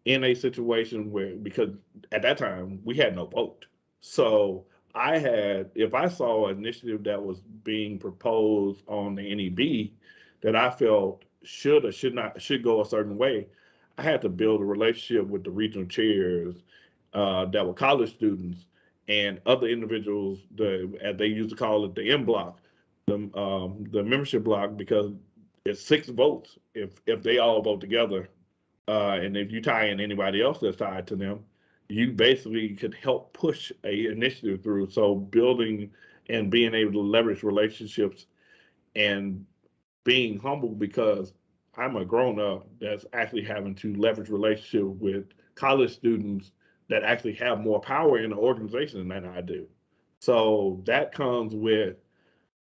in a situation where, because at that time we had no vote. So if I saw an initiative that was being proposed on the NEB that I felt should or should go a certain way, I had to build a relationship with the regional chairs that were college students and other individuals, as they used to call it, the M block, the membership block, because it's 6 votes if they all vote together, and if you tie in anybody else that's tied to them, you basically could help push a initiative through. So building and being able to leverage relationships and being humble, because I'm a grown up that's actually having to leverage relationship with college students that actually have more power in the organization than I do. So that comes with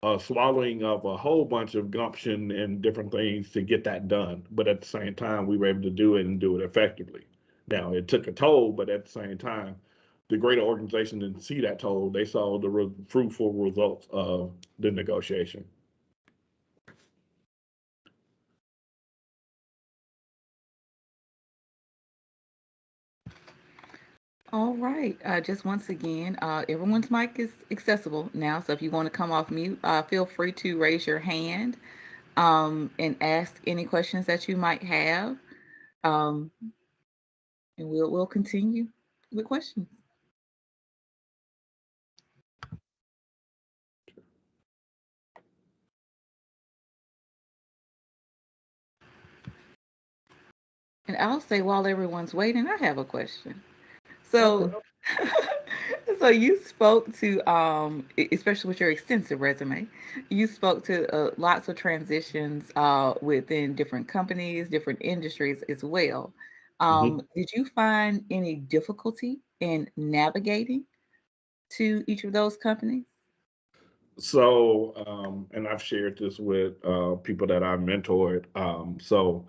a swallowing of a whole bunch of gumption and different things to get that done. But at the same time, we were able to do it and do it effectively. Now, it took a toll, but at the same time, the greater organization didn't see that toll. They saw the fruitful results of the negotiation. All right. Just once again, everyone's mic is accessible now. So if you want to come off mute, feel free to raise your hand and ask any questions that you might have. And we'll continue with questions. And I'll say, while everyone's waiting, I have a question. So, so you spoke to, especially with your extensive resume, you spoke to lots of transitions within different companies, different industries as well. Did you find any difficulty in navigating to each of those companies? So, and I've shared this with people that I've mentored. So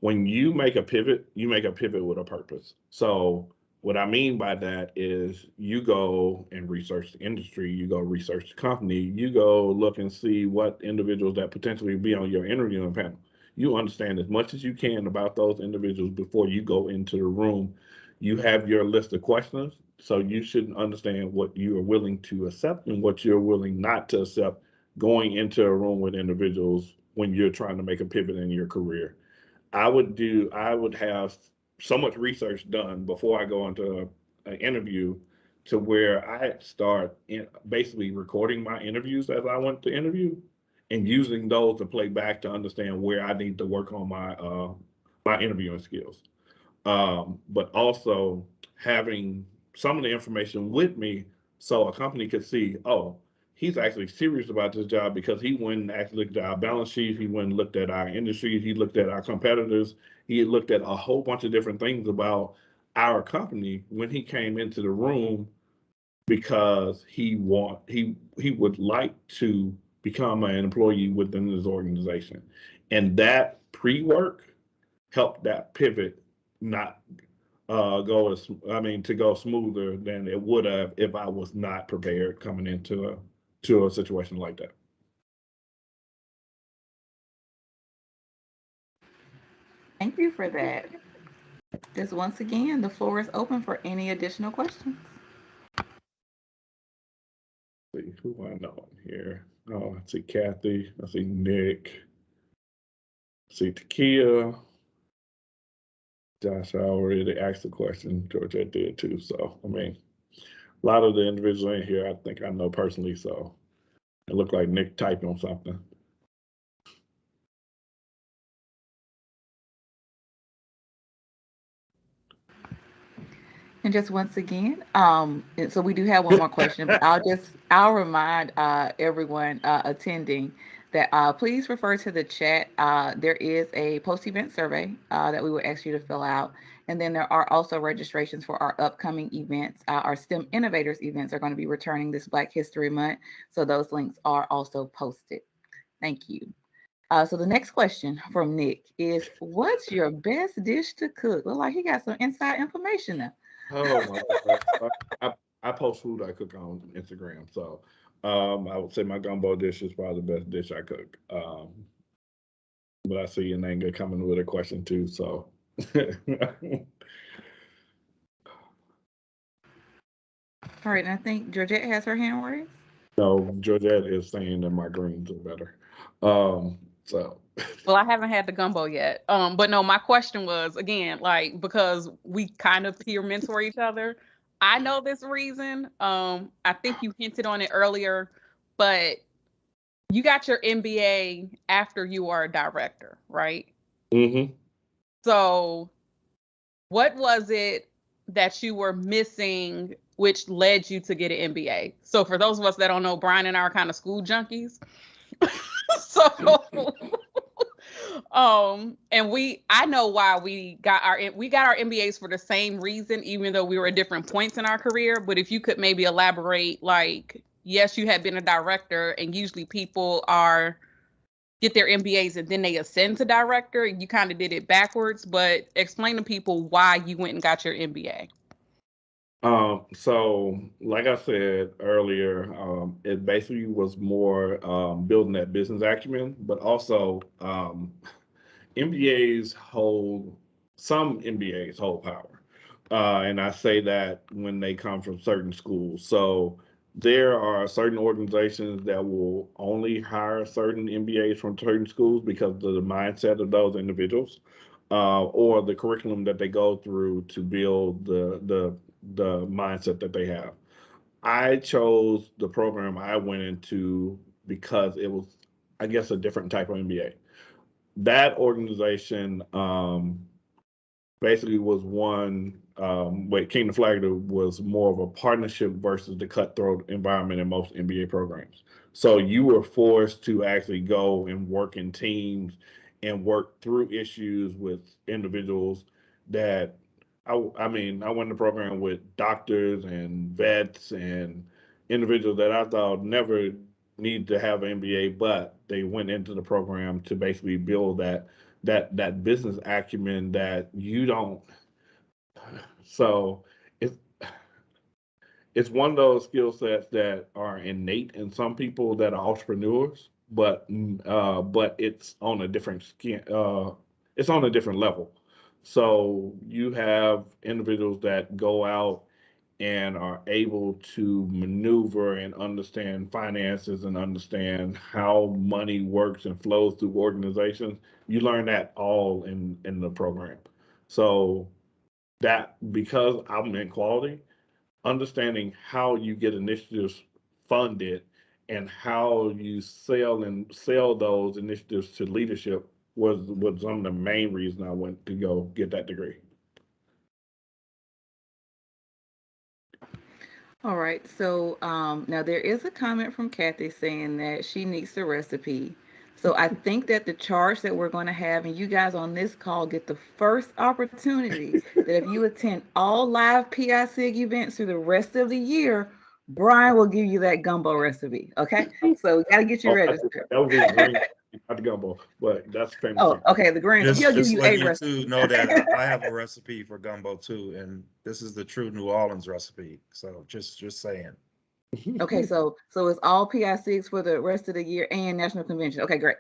when you make a pivot with a purpose. So what I mean by that is you go and research the industry, you go research the company, you go look and see what individuals that potentially be on your interviewing panel. You understand as much as you can about those individuals before you go into the room. You have your list of questions, so you should understand what you are willing to accept and what you're willing not to accept going into a room with individuals when you're trying to make a pivot in your career. I would have so much research done before I go into an interview to where I start basically recording my interviews as I went to interview and using those to play back to understand where I need to work on my interviewing skills. But also having some of the information with me so a company could see, oh, he's actually serious about this job because he went and actually looked at our balance sheet, he went and looked at our industry, he looked at our competitors, he looked at a whole bunch of different things about our company when he came into the room because he would like to become an employee within this organization. And that pre-work helped that pivot not to go smoother than it would have if I was not prepared coming into a situation like that. Thank you for that. Just once again, the floor is open for any additional questions. Let's see who I know in here. Oh, I see Kathy. I see Nick. I see Takia. Josh, I already asked the question. Georgette did too. So, I mean, a lot of the individuals in here I think I know personally. So, it looked like Nick typed on something. And just once again, and so we do have one more question, but I'll remind everyone attending that please refer to the chat. There is a post-event survey that we will ask you to fill out. And then there are also registrations for our upcoming events. Our STEM Innovators events are going to be returning this Black History Month. So those links are also posted. Thank you. So the next question from Nick is, what's your best dish to cook? Look like he got some inside information now. Oh my God. I post food I cook on Instagram. So I would say my gumbo dish is probably the best dish I cook. But I see Ananga coming with a question too. So All right, and I think Georgette has her hand raised. no, Georgette is saying that my greens are better. So Well, I haven't had the gumbo yet. But no, my question was again, like, because we kind of peer mentor each other. I know this reason. I think you hinted on it earlier, but you got your MBA after you are a director, right? mm-hmm. So what was it that you were missing which led you to get an MBA? So for those of us that don't know, Brian and I are kind of school junkies. So and I know why we got our MBAs for the same reason, even though we were at different points in our career. But if you could maybe elaborate, like, yes, you had been a director, and usually people get their MBAs and then they ascend to director, and you kind of did it backwards. But explain to people why you went and got your MBA. So like I said earlier, it basically was more building that business acumen, but also some MBAs hold power. And I say that when they come from certain schools. So there are certain organizations that will only hire certain MBAs from certain schools because of the mindset of those individuals, or the curriculum that they go through to build the mindset that they have. I chose the program I went into because it was, I guess, a different type of MBA. That organization basically was one, Kenan-Flagler was more of a partnership versus the cutthroat environment in most MBA programs. So you were forced to actually go and work in teams and work through issues with individuals that I went to program with doctors and vets and individuals that I thought never need to have an MBA, but they went into the program to basically build that business acumen that you don't. So it's it's one of those skill sets that are innate in some people that are entrepreneurs, but it's on a different it's on a different level. So you have individuals that go out and are able to maneuver and understand finances and understand how money works and flows through organizations, you learn that all in the program. So that, because I'm in quality, understanding how you get initiatives funded and how you sell those initiatives to leadership was some of the main reason I went to go get that degree. All right, so now there is a comment from Kathy saying that she needs the recipe. So I think that the charge that we're going to have, and you guys on this call get the first opportunity that if you attend all live PISIG events through the rest of the year, Brian will give you that gumbo recipe. Okay, so we got to get you registered. That would be a green, not the gumbo, but that's famous. Oh, okay, the green. Just, He'll give just you let a you recipe. two know that I have a recipe for gumbo too, and this is the true New Orleans recipe. So just saying. Okay, so it's all PI6 for the rest of the year and National Convention. Okay, great.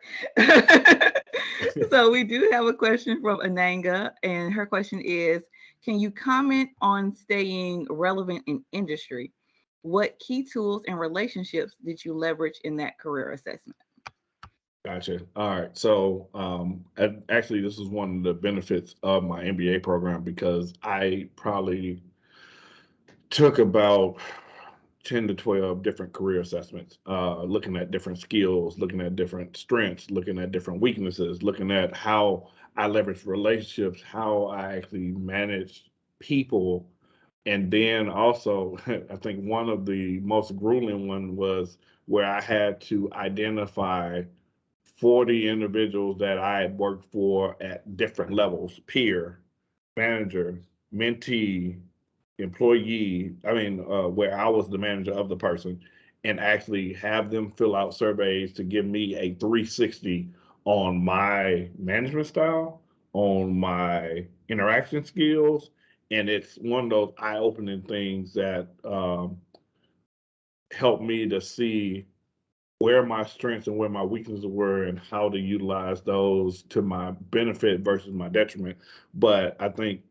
So we do have a question from Ananga, and her question is, can you comment on staying relevant in industry? What key tools and relationships did you leverage in that career assessment? Gotcha. All right. So, actually, this is one of the benefits of my MBA program because I probably took about 10 to 12 different career assessments, looking at different skills, looking at different strengths, looking at different weaknesses, looking at how I leverage relationships, how I actually manage people. And then also, I think one of the most grueling one was where I had to identify 40 individuals that I had worked for at different levels, peer, manager, mentee, employee, where I was the manager of the person, and actually have them fill out surveys to give me a 360 on my management style, on my interaction skills. And it's one of those eye-opening things that helped me to see where my strengths and where my weaknesses were and how to utilize those to my benefit versus my detriment. But I think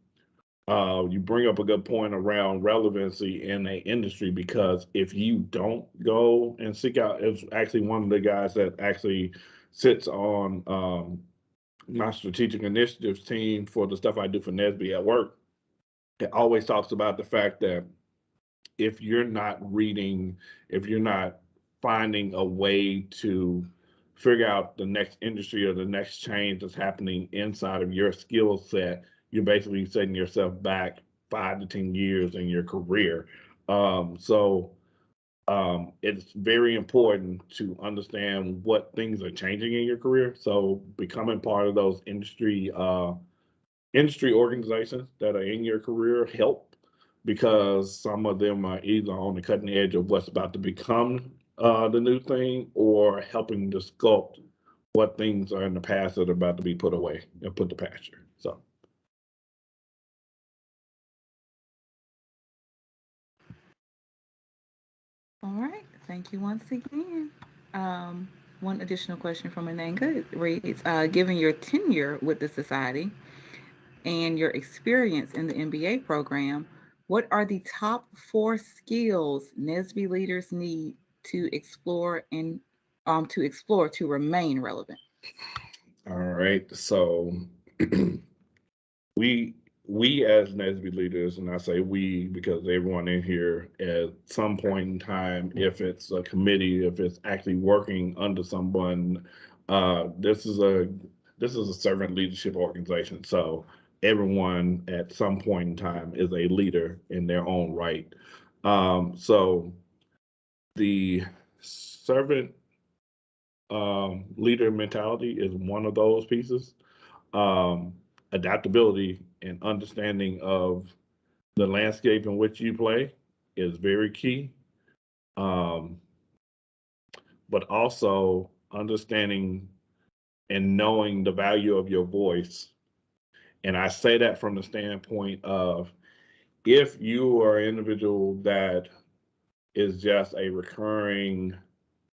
you bring up a good point around relevancy in a industry, because if you don't go and seek out, it's actually one of the guys that actually sits on my strategic initiatives team for the stuff I do for NSBE at work. It always talks about the fact that if you're not reading, if you're not finding a way to figure out the next industry or the next change that's happening inside of your skill set, you're basically setting yourself back 5 to 10 years in your career. It's very important to understand what things are changing in your career. So becoming part of those industry organizations that are in your career help, because some of them are either on the cutting edge of what's about to become the new thing, or helping to sculpt what things are in the past that are about to be put away and put to pasture. So. All right, thank you once again. One additional question from Ananga reads, given your tenure with the society and your experience in the MBA program, what are the top 4 skills NSBE leaders need to explore to remain relevant? All right. So we as NSBE leaders, and I say we because everyone in here at some point in time, if it's a committee, if it's actually working under someone, this is a servant leadership organization. So everyone at some point in time is a leader in their own right. So the servant leader mentality is one of those pieces. Adaptability and understanding of the landscape in which you play is very key. But also understanding and knowing the value of your voice. And I say that from the standpoint of, if you are an individual that is just a recurring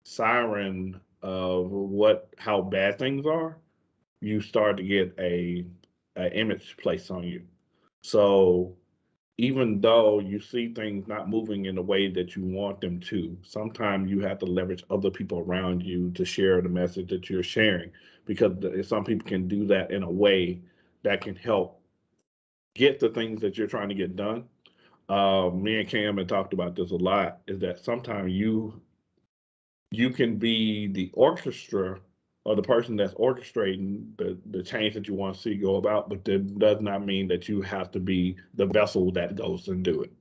siren of how bad things are, you start to get a image placed on you. So even though you see things not moving in the way that you want them to, sometimes you have to leverage other people around you to share the message that you're sharing, because some people can do that in a way that can help get the things that you're trying to get done. Me and Cam have talked about this a lot, is that sometimes you can be the orchestra or the person that's orchestrating the change that you want to see go about, but that does not mean that you have to be the vessel that goes and do it.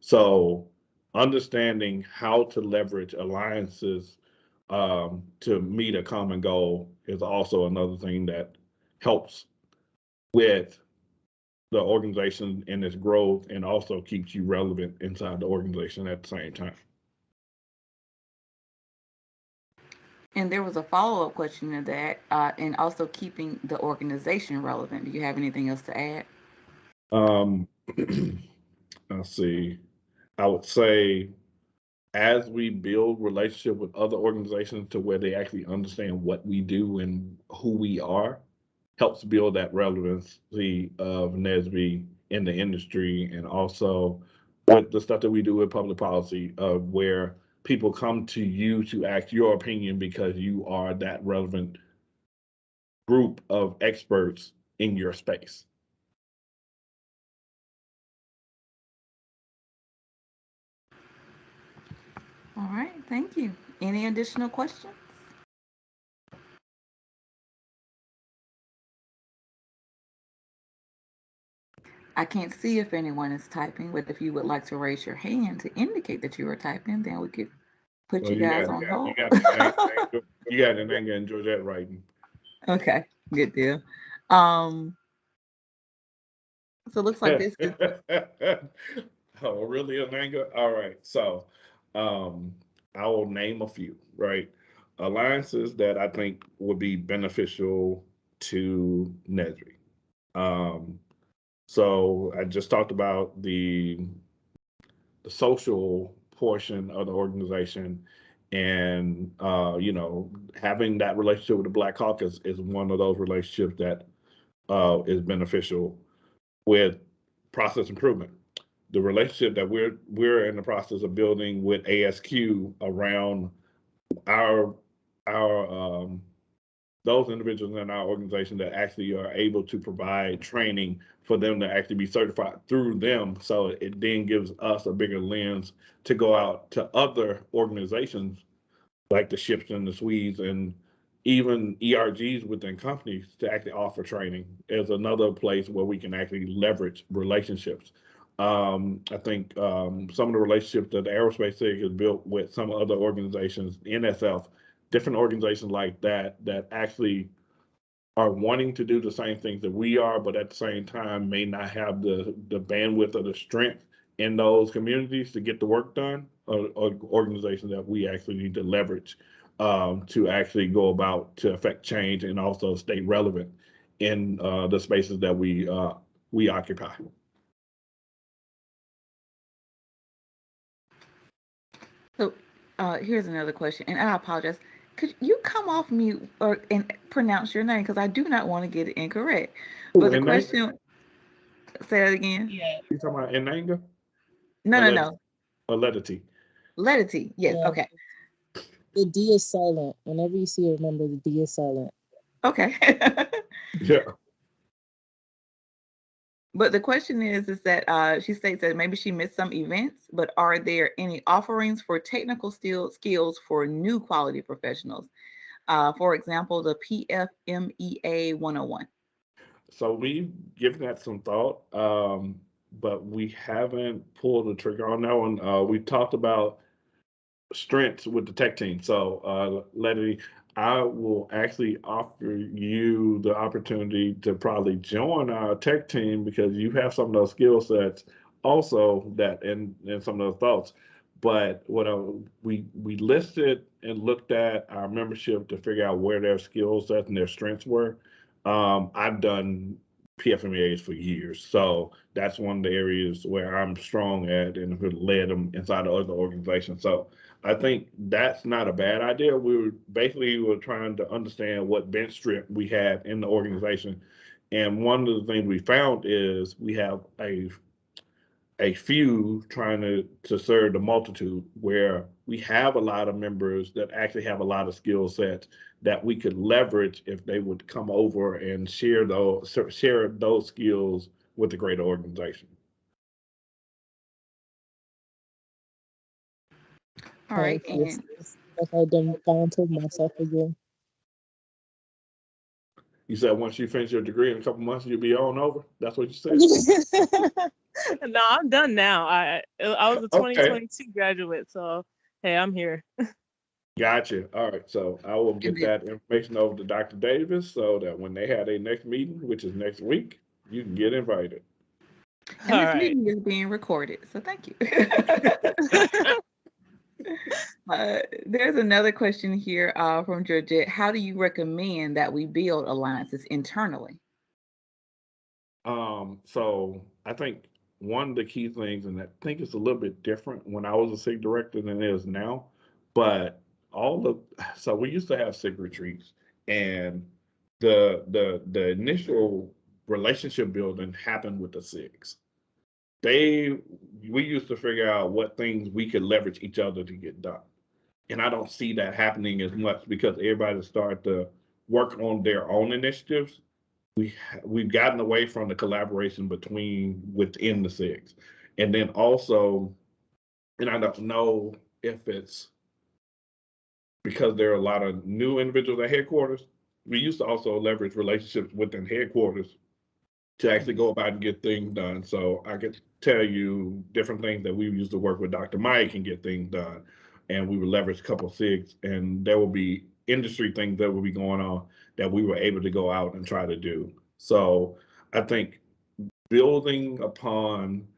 So understanding how to leverage alliances to meet a common goal is also another thing that helps with the organization and its growth, and also keeps you relevant inside the organization at the same time. And there was a follow-up question to that, and also keeping the organization relevant. Do you have anything else to add? Let's see. I would say, as we build relationship with other organizations to where they actually understand what we do and who we are, helps build that relevancy of NSBE in the industry, and also with the stuff that we do with public policy, of where people come to you to ask your opinion because you are that relevant group of experts in your space. All right, thank you. Any additional questions? I can't see if anyone is typing, but if you would like to raise your hand to indicate that you are typing, then we could put Well, you guys on hold. You got an anger and Georgette writing. Okay, good deal. So it looks like this is Oh, really, an anger? All right. So I will name a few, right? Alliances that I think would be beneficial to NSBE. So I just talked about the social portion of the organization, and having that relationship with the Black Caucus is one of those relationships that is beneficial with process improvement. The relationship that we're in the process of building with ASQ around our those individuals in our organization that actually are able to provide training for them to actually be certified through them. So it then gives us a bigger lens to go out to other organizations like the Ships and the Swedes, and even ERGs within companies, to actually offer training is another place where we can actually leverage relationships. I think some of the relationships that the Aerospace SIG has built with some other organizations, NSF, different organizations like that, that actually are wanting to do the same things that we are, but at the same time may not have the bandwidth or the strength in those communities to get the work done, or organizations that we actually need to leverage to actually go about to affect change and also stay relevant in the spaces that we occupy. so. Here's another question, and I apologize. Could you come off mute and pronounce your name, because I do not want to get it incorrect. But the question, say that again. Yeah. You talking about Enanga? No. Validity. Letity. Yes. Yeah. Okay. The D is silent. Whenever you see it, remember the D is silent. Okay. Yeah. But the question is that she states that maybe she missed some events, but are there any offerings for technical skills for new quality professionals? For example, the PFMEA 101. So we've given that some thought, but we haven't pulled the trigger on that one. We talked about strengths with the tech team. So, Letty, I will actually offer you the opportunity to probably join our tech team, because you have some of those skill sets also, that and some of those thoughts. But we listed and looked at our membership to figure out where their skill sets and their strengths were. I've done PFMEAs for years, so that's one of the areas where I'm strong at and have led them inside of other organizations. So I think that's not a bad idea. We were trying to understand what bench strength we had in the organization. And one of the things we found is we have a few trying to serve the multitude, where we have a lot of members that actually have a lot of skill sets that we could leverage if they would come over and share those skills with the greater organization. All right. Yes, And yes. Like I done volunteered myself again. You said once you finish your degree in a couple months, you'll be on over. That's what you said. No, I'm done now. I was a Okay, 2022 graduate, so hey, I'm here. gotcha. All right, so I will and get then, that information over to Dr. Davis so that when they have their next meeting, which is next week, you can get invited. and All this right. meeting is being recorded, so thank you. There's another question here from Georgette. How do you recommend that we build alliances internally? So I think one of the key things, and I think it's a little bit different when I was a SIG director than it is now, but so we used to have SIG retreats, and the initial relationship building happened with the SIGs. We used to figure out what things we could leverage each other to get done. And I don't see that happening as much because everybody started to work on their own initiatives. We've gotten away from the collaboration within the SIGs. And then also, and I don't know if it's because there are a lot of new individuals at headquarters. We used to also leverage relationships within headquarters to actually go about and get things done. So I could tell you different things that we used to work with Dr. Mike and get things done. And we would leverage a couple of SIGs, and there will be industry things that will be going on that we were able to go out and try to do. So I think building upon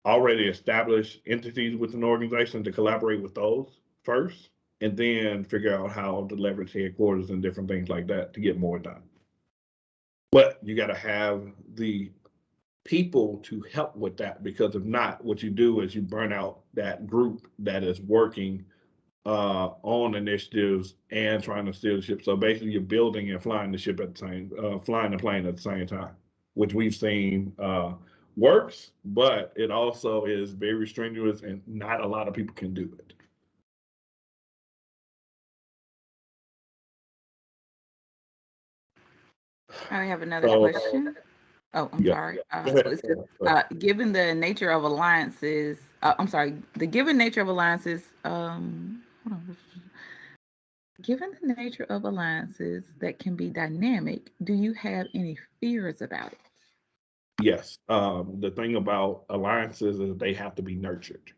already established entities within an organization to collaborate with those first, and then figure out how to leverage headquarters and different things like that to get more done. But you got to have the people to help with that, because if not, what you do is you burn out that group that is working on initiatives and trying to steer the ship. So basically, you're building and flying the ship at the same, flying the plane at the same time, which we've seen works, but it also is very strenuous, and not a lot of people can do it. I have another So question. Oh, I'm yeah, sorry. go So ahead. it says, given the nature of alliances, I'm sorry, the given nature of alliances, hold on. Given the nature of alliances that can be dynamic, do you have any fears about it? Yes. The thing about alliances is they have to be nurtured.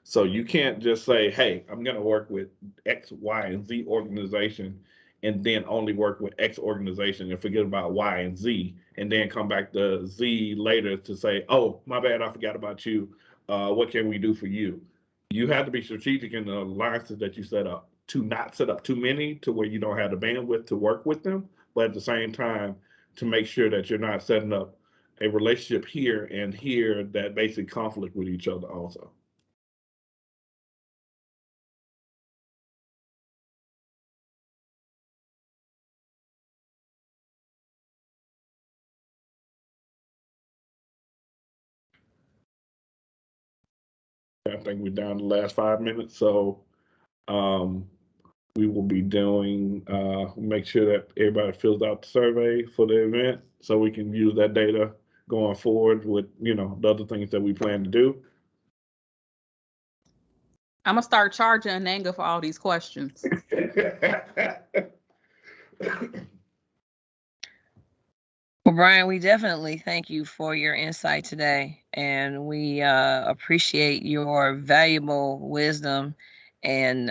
So you can't just say, hey, I'm going to work with X, Y, and Z organization, and then only work with X organization and forget about Y and Z, and then come back to Z later to say, oh, my bad, I forgot about you. What can we do for you? You have to be strategic in the alliances that you set up, to not set up too many to where you don't have the bandwidth to work with them, but at the same time, to make sure that you're not setting up a relationship here and here that basically conflict with each other also. I think we're down to the last 5 minutes, so we will be doing, make sure that everybody fills out the survey for the event so we can use that data going forward with, the other things that we plan to do. I'm gonna start charging Ananga for all these questions. Well, Brian, we definitely thank you for your insight today, and we appreciate your valuable wisdom and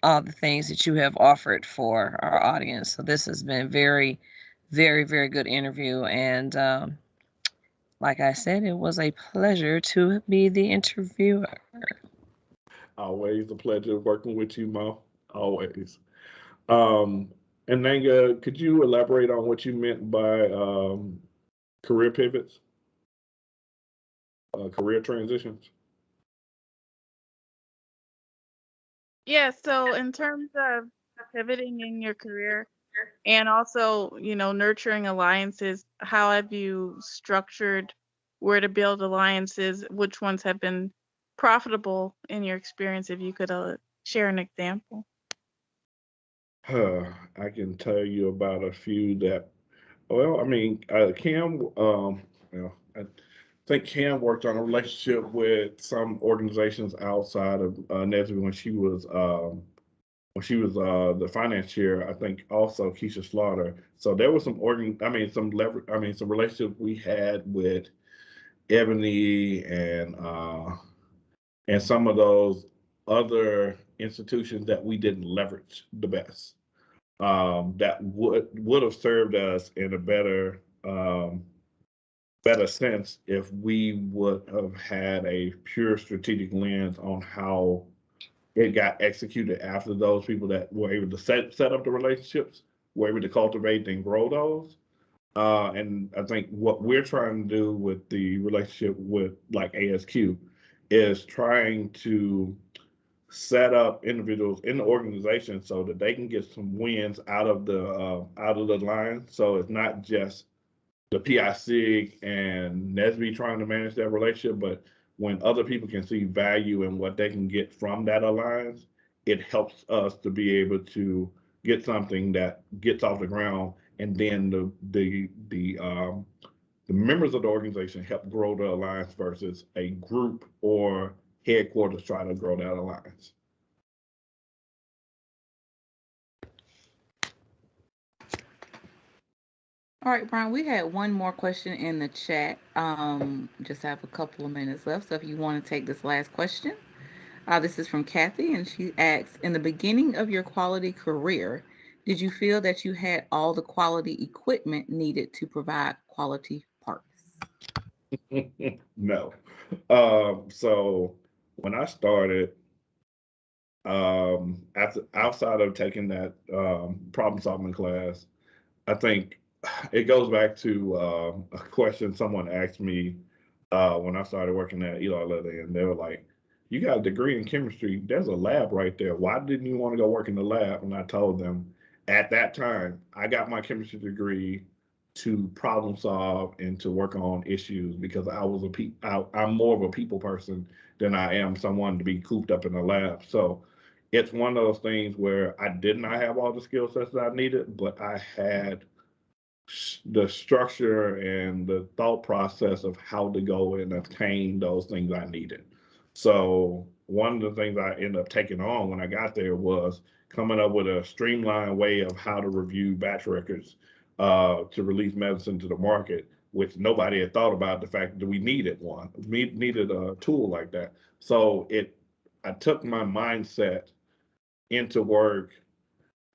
all the things that you have offered for our audience. So this has been very, very, very good interview, and like I said, it was a pleasure to be the interviewer. Always a pleasure working with you, Mo. Always. And Nanga, could you elaborate on what you meant by career pivots, career transitions? Yeah, so in terms of pivoting in your career and also, nurturing alliances, how have you structured where to build alliances, which ones have been profitable in your experience, if you could share an example. I can tell you about a few that, well, I mean, Cam, I think Cam worked on a relationship with some organizations outside of NSBE when she was the finance chair. I think also Keisha Slaughter. So there was some some relationship we had with Ebony and some of those other institutions that we didn't leverage the best. That would have served us in a better sense if we would have had a pure strategic lens on how it got executed after those people that were able to set up the relationships were able to cultivate and grow those. And I think what we're trying to do with the relationship with like ASQ is trying to set up individuals in the organization so that they can get some wins out of the line. So it's not just the PIC and NSBE trying to manage that relationship, but when other people can see value in what they can get from that alliance, it helps us to be able to get something that gets off the ground, and then the members of the organization help grow the alliance versus a group or headquarters trying to grow that alliance. All right, Brian, we had one more question in the chat. Just have a couple of minutes left. So if you want to take this last question, this is from Kathy, and she asks, in the beginning of your quality career, did you feel that you had all the quality equipment needed to provide quality parts? No. So when I started, outside of taking that problem solving class, I think it goes back to a question someone asked me when I started working at Eli Lilly, and they were like, "You got a degree in chemistry. There's a lab right there. Why didn't you want to go work in the lab?" And I told them, at that time, I got my chemistry degree to problem solve and to work on issues because I'm more of a people person than I am someone to be cooped up in the lab. So it's one of those things where I did not have all the skill sets that I needed, but I had the structure and the thought process of how to go and obtain those things I needed. So one of the things I ended up taking on when I got there was coming up with a streamlined way of how to review batch records to release medicine to the market, which nobody had thought about the fact that we needed a tool like that. So I took my mindset into work,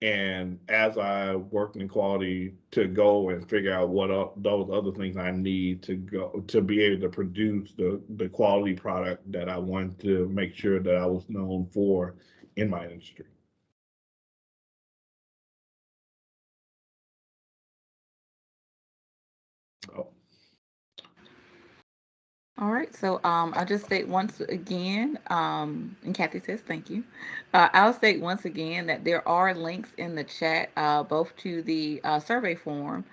and as I worked in quality, to go and figure out what those other things I need to go to be able to produce the quality product that I wanted to make sure that I was known for in my industry. Oh. All right, so I'll just state once again, and Kathy says thank you. I'll state once again that there are links in the chat, both to the survey form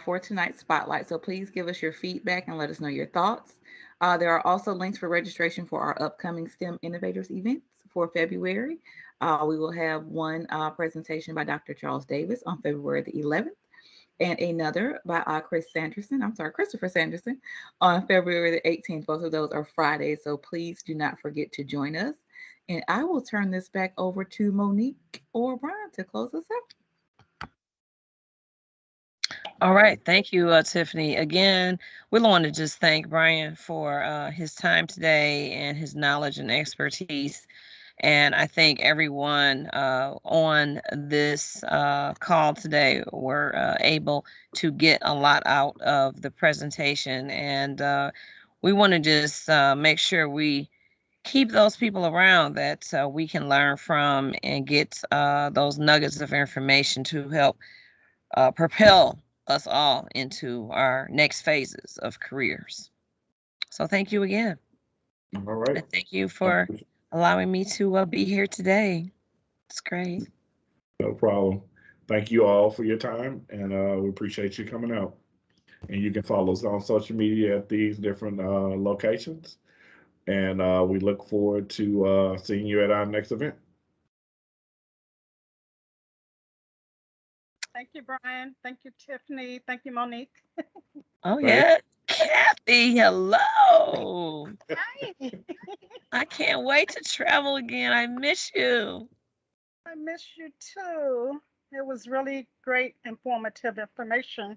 for tonight's spotlight. So please give us your feedback and let us know your thoughts. There are also links for registration for our upcoming STEM Innovators events for February. We will have one presentation by Dr. Charles Davis on February the 11th. And another by Christopher Sanderson on February the 18th. Both of those are Fridays, so please do not forget to join us. And I will turn this back over to Monique or Brian to close us out. All right. Thank you, Tiffany. Again, we want to just thank Brian for his time today and his knowledge and expertise. And I think everyone on this call today were able to get a lot out of the presentation. And we want to just make sure we keep those people around that we can learn from and get those nuggets of information to help propel us all into our next phases of careers. So thank you again. All right. And thank you for allowing me to be here today. It's great. No problem. Thank you all for your time, and we appreciate you coming out. And you can follow us on social media at these different locations. And we look forward to seeing you at our next event. Thank you, Brian. Thank you, Tiffany. Thank you, Monique. Oh, Right. yeah. Kathy, hello. Hi. I can't wait to travel again. I miss you. I miss you too. It was really great, informative information.